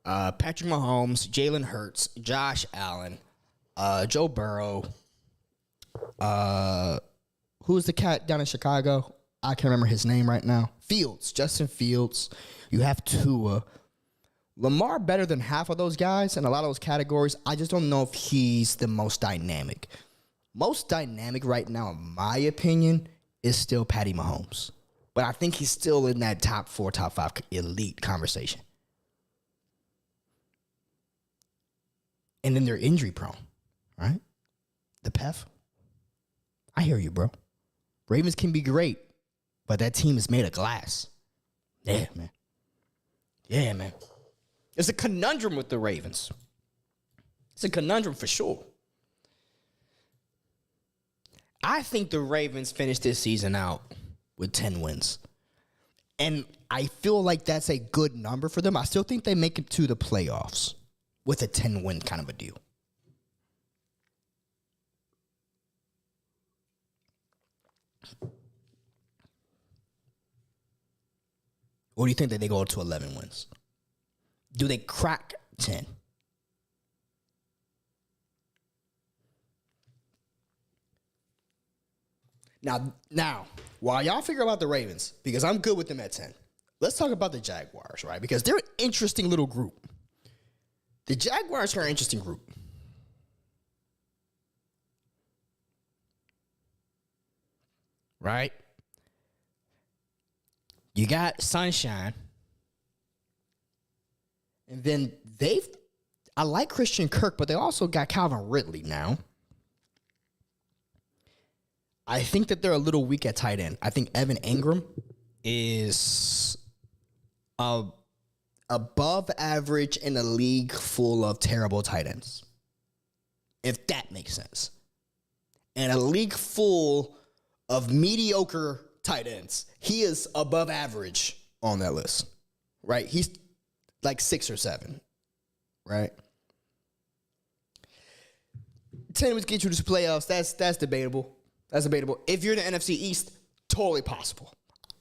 Patrick Mahomes, Jalen Hurts, Josh Allen, Joe Burrow, who's the cat down in Chicago? I can't remember his name right now. Justin Fields. You have Tua. Lamar better than half of those guys in a lot of those categories. I just don't know if he's the most dynamic. Most dynamic right now, in my opinion, is still Patty Mahomes. But I think he's still in that top 4, top 5 elite conversation. And then they're injury prone, right? The PEF. I hear you, bro. Ravens can be great, but that team is made of glass. Yeah, man. Yeah, man. It's a conundrum with the Ravens. It's a conundrum for sure. I think the Ravens finished this season out with 10 wins. And I feel like that's a good number for them. I still think they make it to the playoffs with a 10-win kind of a deal. Or do you think that they go to 11 wins? Do they crack 10? Now, while y'all figure out the Ravens, because I'm good with them at 10, let's talk about the Jaguars, right? Because they're an interesting little group. The Jaguars are an interesting group. Right? You got Sunshine. And then I like Christian Kirk, but they also got Calvin Ridley now. I think that they're a little weak at tight end. I think Evan Ingram is above average in a league full of terrible tight ends, if that makes sense. And a league full of mediocre tight ends, he is above average on that list, right? He's like 6 or 7, right? 10 would get you to the playoffs. That's debatable. That's debatable. If you're in the NFC East, totally possible.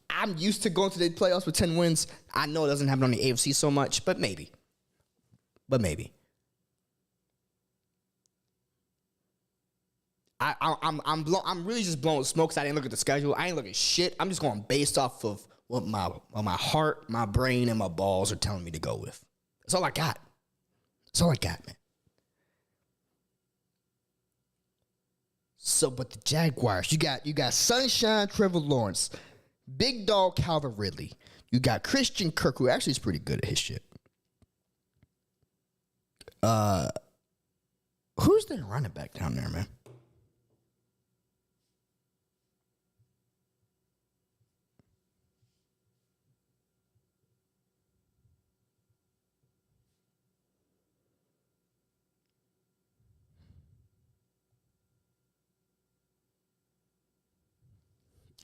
I'm used to going to the playoffs with 10 wins. I know it doesn't happen on the AFC so much, but maybe. I'm really just blowing smoke because I didn't look at the schedule. I ain't looking at shit. I'm just going based off of what my heart, my brain, and my balls are telling me to go with. That's all I got. That's all I got, man. So, but the Jaguars, you got Sunshine, Trevor Lawrence, Big Dog Calvin Ridley. You got Christian Kirk, who actually is pretty good at his shit. Who's their running back down there, man?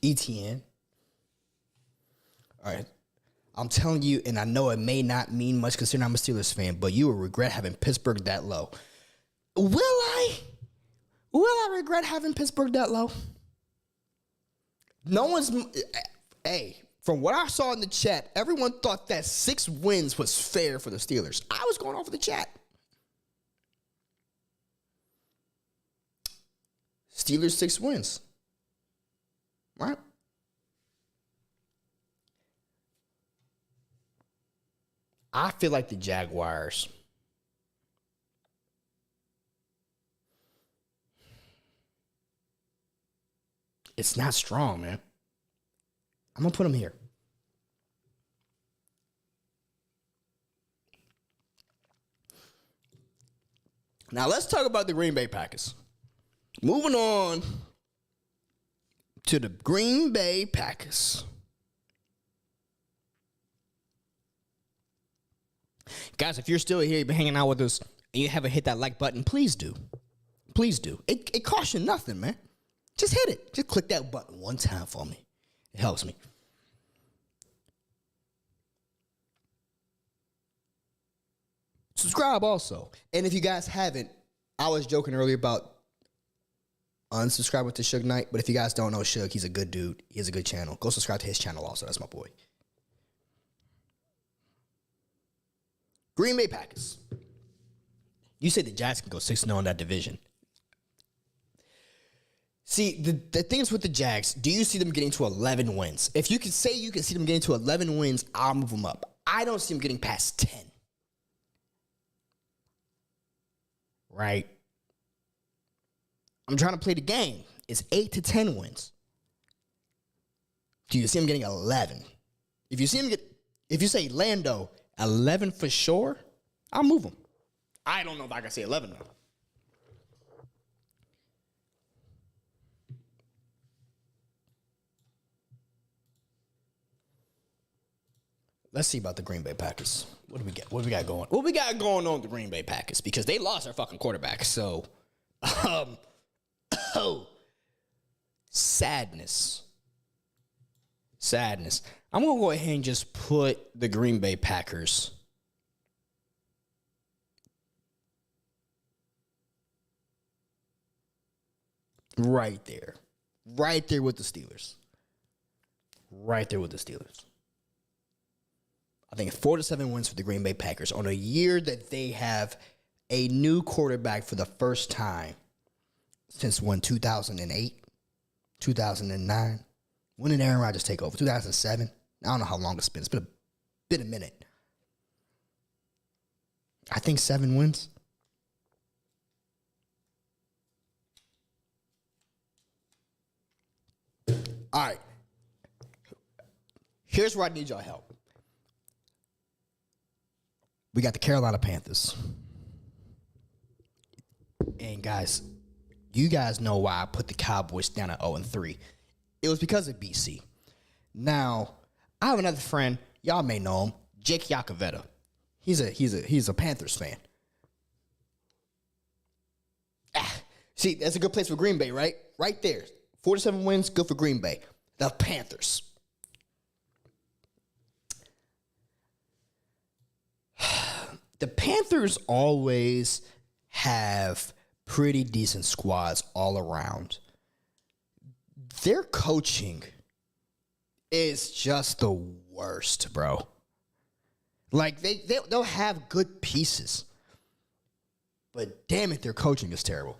ETN. All right. I'm telling you, and I know it may not mean much considering I'm a Steelers fan, but you will regret having Pittsburgh that low. Will I regret having Pittsburgh that low? No one's... Hey, from what I saw in the chat, everyone thought that 6 wins was fair for the Steelers. I was going off of the chat. Steelers 6 wins. Right? I feel like the Jaguars. It's not strong, man. I'm going to put them here. Now, let's talk about the Green Bay Packers. Moving on to the Green Bay Packers. Guys, if you're still here, you've been hanging out with us, and you haven't hit that like button, please do. Please do. It costs you nothing, man. Just hit it. Just click that button one time for me. It helps me. Subscribe also. And if you guys haven't, I was joking earlier about unsubscribe to Suge Knight, but if you guys don't know Suge, he's a good dude. He has a good channel. Go subscribe to his channel also. That's my boy. Green Bay Packers. You said the Giants can go 6-0 in that division. See, the things with the Jags, do you see them getting to 11 wins? If you can say you can see them getting to 11 wins, I'll move them up. I don't see them getting past 10. Right? I'm trying to play the game. It's 8 to 10 wins. Do you see him getting 11? If you say Lando 11 for sure, I'll move him. I don't know if I can say 11 though. Let's see about the Green Bay Packers. What do we got? What we got going? What we got going on with the Green Bay Packers? Because they lost their fucking quarterback. So, sadness. I'm gonna go ahead and just put the Green Bay Packers right there with the Steelers. I think 4 to 7 wins for the Green Bay Packers on a year that they have a new quarterback for the first time since 2008, 2009. When did Aaron Rodgers take over? 2007? I don't know how long it's been. It's been a minute. I think 7 wins. All right. Here's where I need y'all help. We got the Carolina Panthers. And guys, you guys know why I put the Cowboys down at 0-3. It was because of BC. Now, I have another friend, y'all may know him, Jake Yacovetta. He's a Panthers fan. See, that's a good place for Green Bay, right? Right there. 4 to 7 wins, good for Green Bay. The Panthers. The Panthers always have pretty decent squads all around. Their coaching is just the worst, bro. Like, they'll have good pieces. But damn it, their coaching is terrible.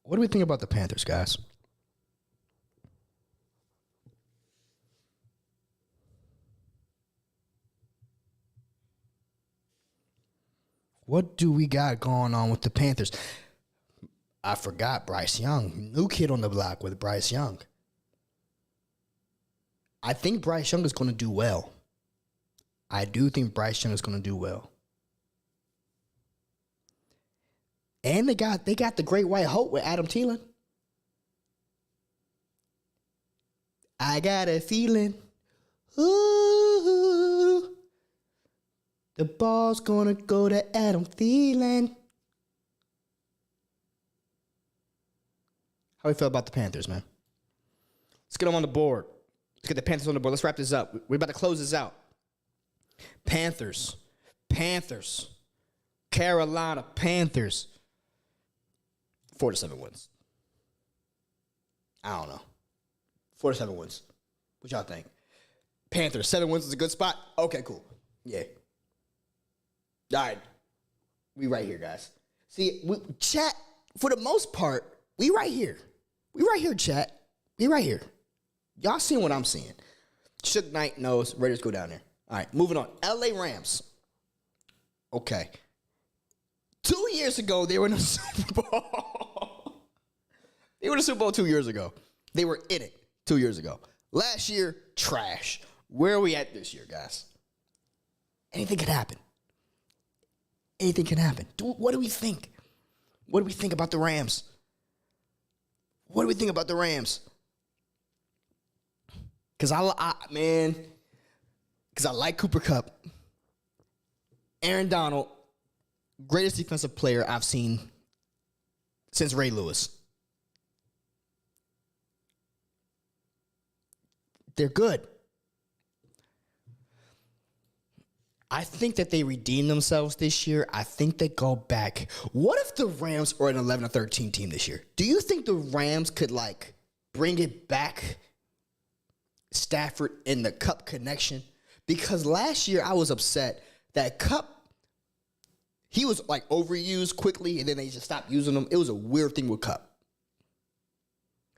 What do we think about the Panthers, guys? What do we got going on with the Panthers? I forgot Bryce Young. New kid on the block with Bryce Young. I think Bryce Young is going to do well. I do think Bryce Young is going to do well. And they got the great white hope with Adam Thielen. I got a feeling, ooh, the ball's gonna go to Adam Thielen. How do you feel about the Panthers, man? Let's get them on the board. Let's get the Panthers on the board. Let's wrap this up. We're about to close this out. Panthers, Carolina Panthers. 4 to 7 wins. I don't know. 4 to 7 wins. What y'all think? Panthers, 7 wins is a good spot? Okay, cool. Yeah. All right. We right here, guys. See, chat, for the most part, we right here. We right here, chat. We right here. Y'all seeing what I'm seeing. Suge Knight knows. Raiders go down there. All right, moving on. LA Rams. Okay. 2 years ago, they were in the Super Bowl. They were in the Super Bowl 2 years ago. They were in it 2 years ago. Last year, trash. Where are we at this year, guys? Anything can happen. Anything can happen. What do we think? What do we think about the Rams? What do we think about the Rams? Because I like Cooper Kupp. Aaron Donald, greatest defensive player I've seen since Ray Lewis. They're good. I think that they redeem themselves this year. I think they go back. What if the Rams are an 11 or 13 team this year? Do you think the Rams could like bring it back, Stafford in the Cup connection? Because last year I was upset that Cup, he was like overused quickly and then they just stopped using him. It was a weird thing with Cup.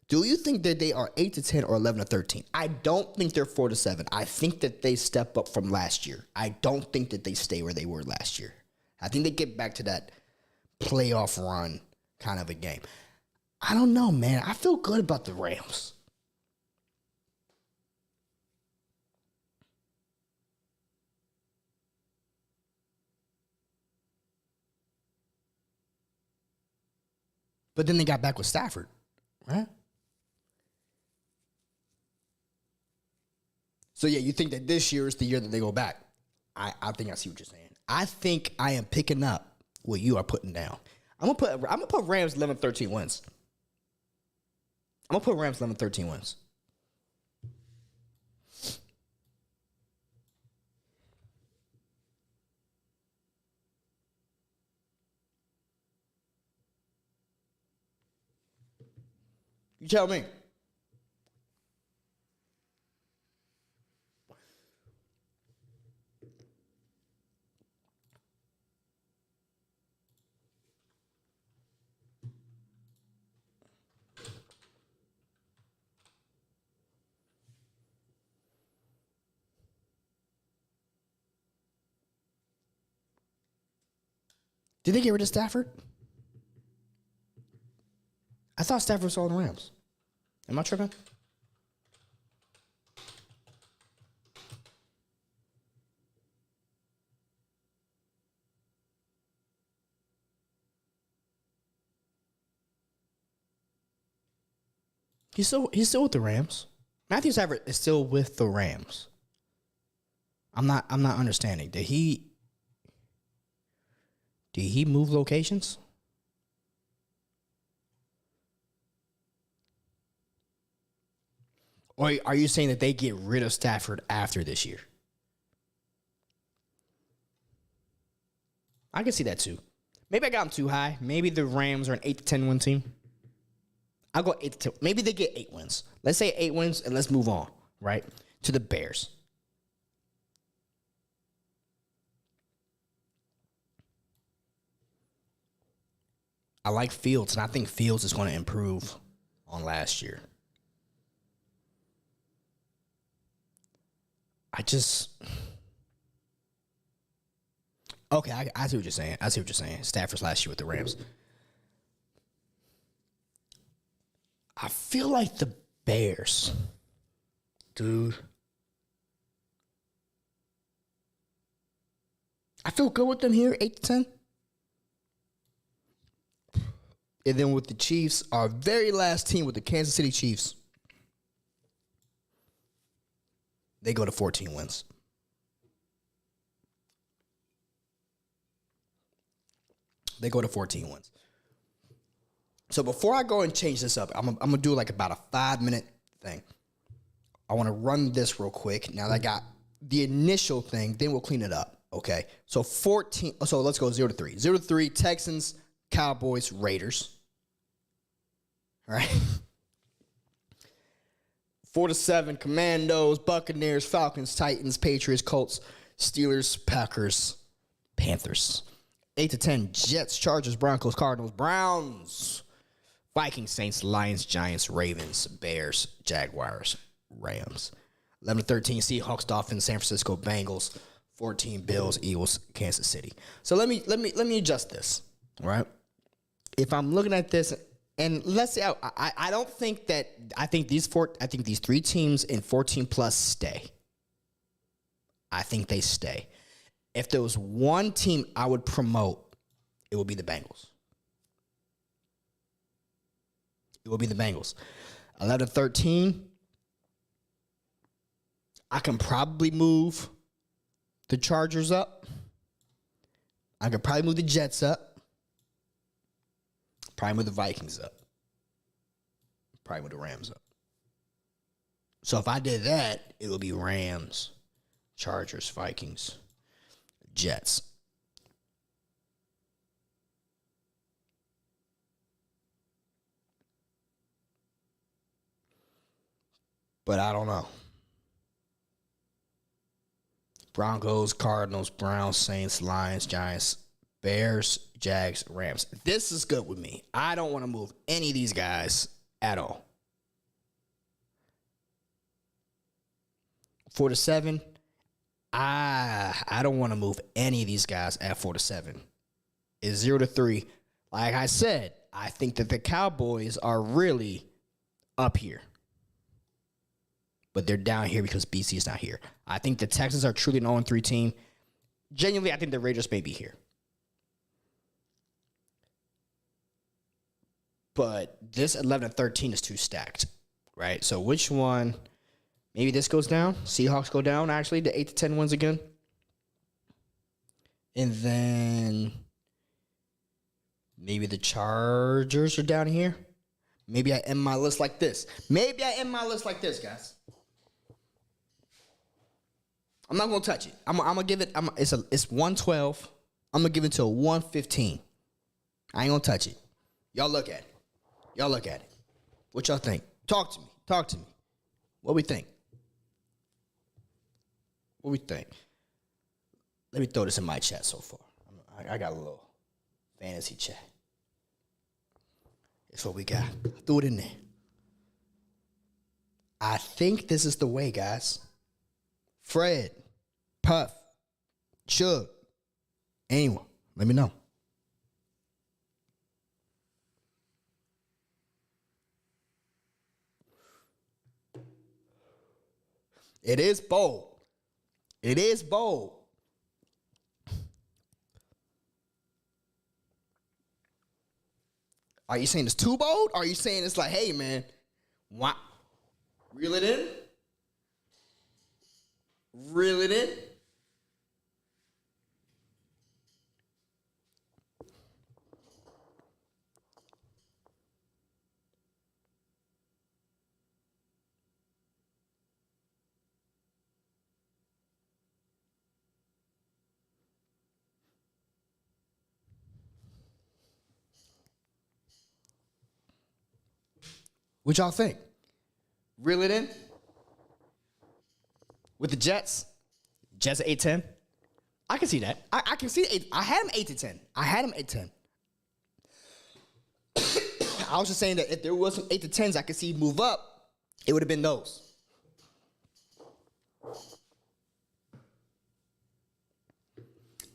Do you think that they are 8 to 10 or 11 to 13? I don't think they're 4 to 7. I think that they step up from last year. I don't think that they stay where they were last year. I think they get back to that playoff run kind of a game. I don't know, man. I feel good about the Rams. But then they got back with Stafford, right? So, yeah, you think that this year is the year that they go back. I think I see what you're saying. I think I am picking up what you are putting down. I'm gonna put Rams 11-13 wins. I'm going to put Rams 11-13 wins. You tell me. Did they get rid of Stafford? I thought Stafford was on the Rams. Am I tripping? He's still with the Rams. Matthew Stafford is still with the Rams. I'm not understanding. Did he move locations? Or are you saying that they get rid of Stafford after this year? I can see that too. Maybe I got them too high. Maybe the Rams are an 8 to 10 win team. I'll go 8 to 10. Maybe they get 8 wins. Let's say 8 wins and let's move on, right? To the Bears. I like Fields, and I think Fields is going to improve on last year. Okay, I see what you're saying. Stafford's last year with the Rams. I feel like the Bears, dude. I feel good with them here, 8 to 10. And then with the Chiefs, our very last team with the Kansas City Chiefs, they go to 14 wins. They go to 14 wins. So before I go and change this up, I'm going to do like about a 5-minute thing. I want to run this real quick. Now that I got the initial thing, then we'll clean it up, okay? So let's go 0 to 3. 0 to 3, Texans, Cowboys, Raiders. All right. 4 to 7, Commandos, Buccaneers, Falcons, Titans, Patriots, Colts, Steelers, Packers, Panthers. 8 to 10, Jets, Chargers, Broncos, Cardinals, Browns, Vikings, Saints, Lions, Giants, Ravens, Bears, Jaguars, Rams. 11 to 13, Seahawks, Dolphins, San Francisco, Bengals. 14, Bills, Eagles, Kansas City. So let me adjust this. All right. If I'm looking at this, and let's say I don't think that I think these 3 teams in 14 plus stay. I think they stay. If there was one team I would promote, it would be the Bengals. It would be the Bengals. 11-13. I can probably move the Chargers up. I could probably move the Jets up. Probably move the Vikings up. Probably move the Rams up. So if I did that, it would be Rams, Chargers, Vikings, Jets. But I don't know. Broncos, Cardinals, Browns, Saints, Lions, Giants, Bears, Jags, Rams. This is good with me. I don't want to move any of these guys at all. 4 to 7. I don't want to move any of these guys at 4 to 7. It's 0 to 3. Like I said, I think that the Cowboys are really up here. But they're down here because BC is not here. I think the Texans are truly an 0-3 team. Genuinely, I think the Raiders may be here. But this 11-13 is too stacked, right? So which one? Maybe this goes down. Seahawks go down, actually, to 8 to 10 wins again. And then maybe the Chargers are down here. Maybe I end my list like this. Guys. I'm not going to touch it. I'm going to give it, it's 112. I'm going to give it to a 115. I ain't going to touch it. Y'all look at it. What y'all think? Talk to me. What we think? Let me throw this in my chat so far. I got a little fantasy chat. It's what we got. I threw it in there. I think this is the way, guys. Fred, Puff, Shug, anyone, let me know. It is bold. Are you saying it's too bold? Or are you saying it's like, hey, man, why? Reel it in? What y'all think? Reel it in? With the Jets? Jets at 8-10? I can see that. I can see 8. I had him 8 to 10. I was just saying that if there was some 8 to 10s I could see move up, it would have been those.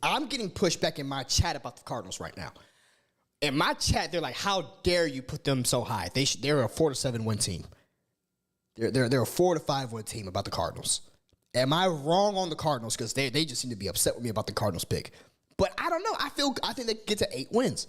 I'm getting pushback in my chat about the Cardinals right now. In my chat, they're like, "How dare you put them so high? They're a 4 to 7 win team. They're a 4 to 5 win team about the Cardinals." Am I wrong on the Cardinals? Because they just seem to be upset with me about the Cardinals pick. But I don't know. I think they get to 8 wins.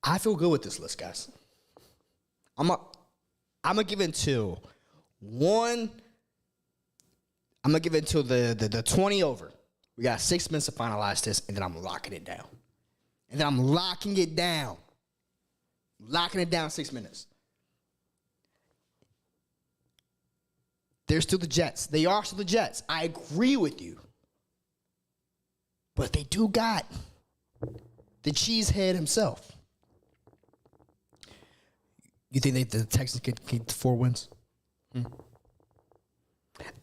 I feel good with this list, guys. I'm gonna give it until one. I'm gonna give it until the 20 over. We got 6 minutes to finalize this, and then I'm locking it down. Locking it down 6 minutes. They're still the Jets. They are still the Jets. I agree with you. But they do got the cheesehead himself. You think the Texans could get 4 wins?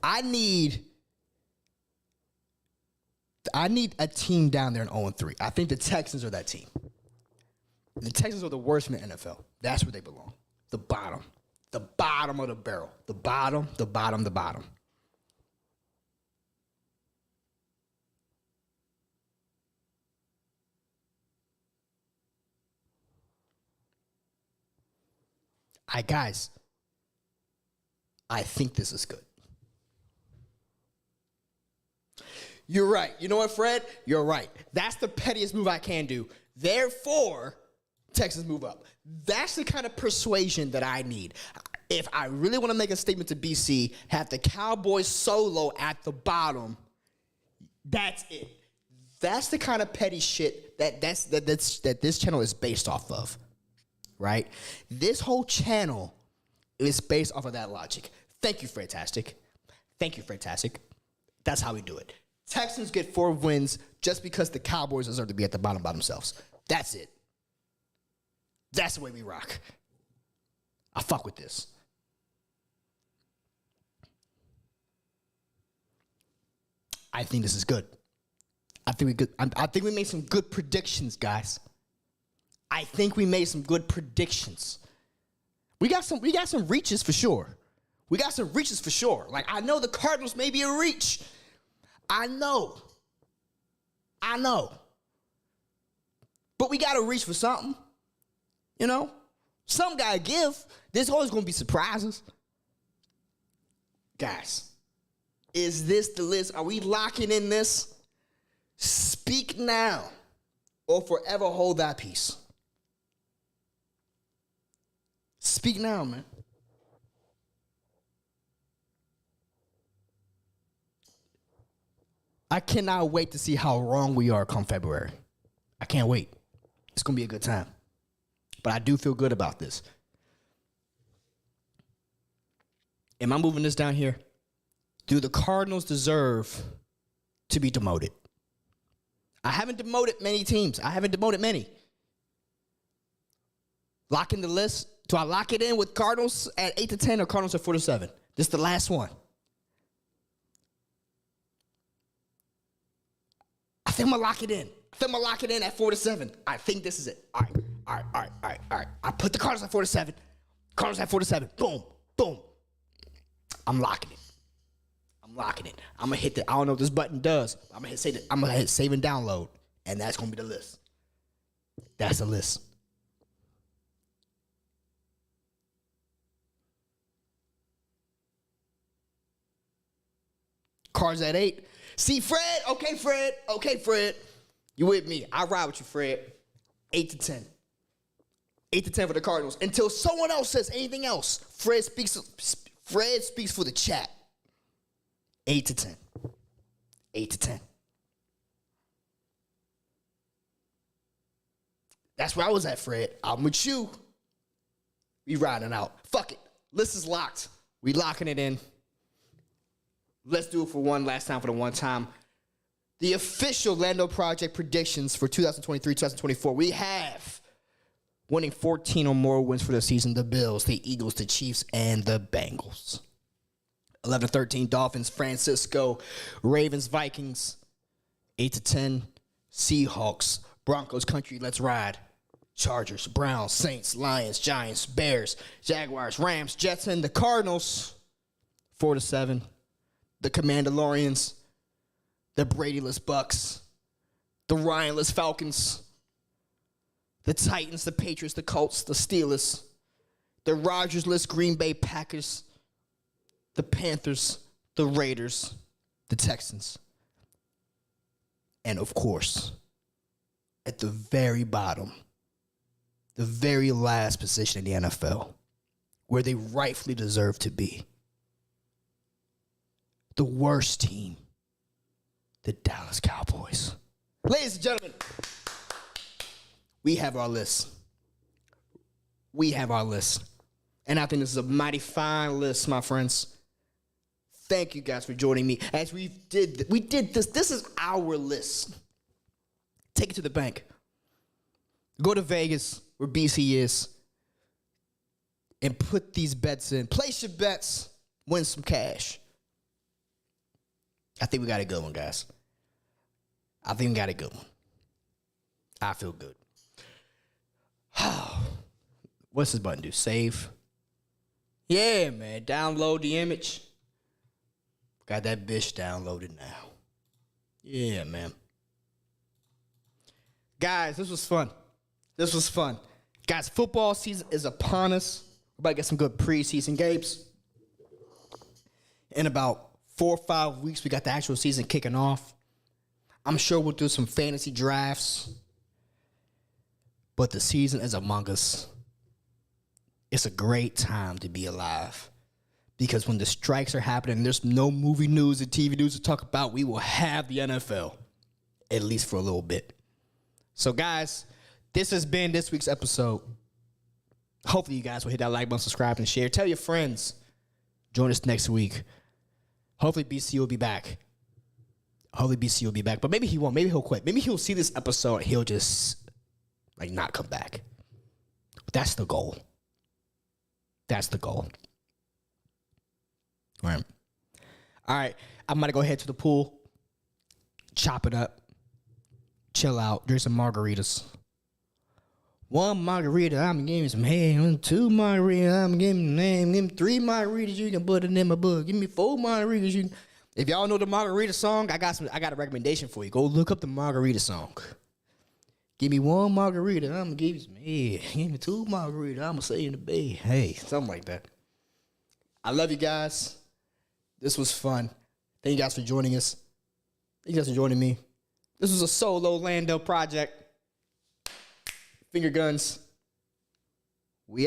I need a team down there in 0-3. I think the Texans are that team. The Texans are the worst in the NFL. That's where they belong. The bottom. The bottom of the barrel. The bottom. Guys, I think this is good. You're right. You know what, Fred? You're right. That's the pettiest move I can do. Therefore, Texans move up. That's the kind of persuasion that I need. If I really want to make a statement to BC, have the Cowboys solo at the bottom, that's it. That's the kind of petty shit that this channel is based off of, right? This whole channel is based off of that logic. Thank you, Fantastic. Thank you, Fantastic. That's how we do it. Texans get 4 wins just because the Cowboys deserve to be at the bottom by themselves. That's it. That's the way we rock. I fuck with this. I think this is good. I think we made some good predictions, guys. I think we made some good predictions. We got some reaches for sure. Like, I know the Cardinals may be a reach. I know. But we got to reach for something. You know? Some gotta give. There's always going to be surprises. Guys, is this the list? Are we locking in this? Speak now or forever hold that peace. Speak now, man. I cannot wait to see how wrong we are come February. I can't wait. It's going to be a good time. But I do feel good about this. Am I moving this down here? Do the Cardinals deserve to be demoted? I haven't demoted many teams. Lock in the list. Do I lock it in with Cardinals at 8-10 or Cardinals at 4-7? This is the last one. I think I'm going to lock it in. At 4-7. I think this is it. All right. I put the Cardinals at 4-7. Cardinals at 4-7. Boom. I'm locking it. I'm going to hit the, I don't know what this button does. I'm going to hit save and download. And that's going to be the list. That's the list. Cards at 8. See, Fred? Okay, Fred. You with me? I ride with you, Fred. 8-10. 8-10 for the Cardinals. Until someone else says anything else. Fred speaks for the chat. 8-10. 8-10. That's where I was at, Fred. I'm with you. We riding out. Fuck it. List is locked. We locking it in. Let's do it for one last time for the one time. The official Lando Project predictions for 2023-2024. We have winning 14 or more wins for the season. The Bills, the Eagles, the Chiefs, and the Bengals. 11-13 Dolphins, Francisco, Ravens, Vikings. 8-10 Seahawks, Broncos, Country, Let's Ride. Chargers, Browns, Saints, Lions, Giants, Bears, Jaguars, Rams, Jets, and the Cardinals. 4-7 the Commandalorians, the Bradyless Bucks, the Ryanless Falcons, the Titans, the Patriots, the Colts, the Steelers, the Rodgersless Green Bay Packers, the Panthers, the Raiders, the Texans. And of course, at the very bottom, the very last position in the NFL, where they rightfully deserve to be, the worst team, the Dallas Cowboys. Ladies and gentlemen, we have our list. And I think this is a mighty fine list, my friends. Thank you guys for joining me. As we did this. This is our list. Take it to the bank. Go to Vegas, where BC is, and put these bets in. Place your bets, win some cash. I think we got a good one, guys. I feel good. What's this button do? Save. Yeah, man. Download the image. Got that bitch downloaded now. Yeah, man. Guys, this was fun. Guys, football season is upon us. We're about to get some good preseason games. In about 4 or 5 weeks, we got the actual season kicking off. I'm sure we'll do some fantasy drafts. But the season is among us. it's a great time to be alive. Because when the strikes are happening, there's no movie news and TV news to talk about, we will have the NFL, at least for a little bit. So, guys, this has been this week's episode. Hopefully, you guys will hit that like button, subscribe, and share. Tell your friends. Join us next week. Hopefully, BC will be back. But maybe he won't. Maybe he'll quit. Maybe he'll see this episode and he'll just, not come back. That's the goal. All right. I'm going to go head to the pool, chop it up, chill out, drink some margaritas. 1 margarita, I'm giving some head. 2 margaritas, I'm giving name. Give me 3 margaritas, you can put it in my book. Give me 4 margaritas. If y'all know the margarita song, I got a recommendation for you. Go look up the margarita song. Give me 1 margarita, I'm going to give you some head. Give me 2 margaritas, I'm going to say in the bay. Hey, something like that. I love you guys. This was fun. Thank you guys for joining us. Thank you guys for joining me. This was a solo Lando project. Finger guns.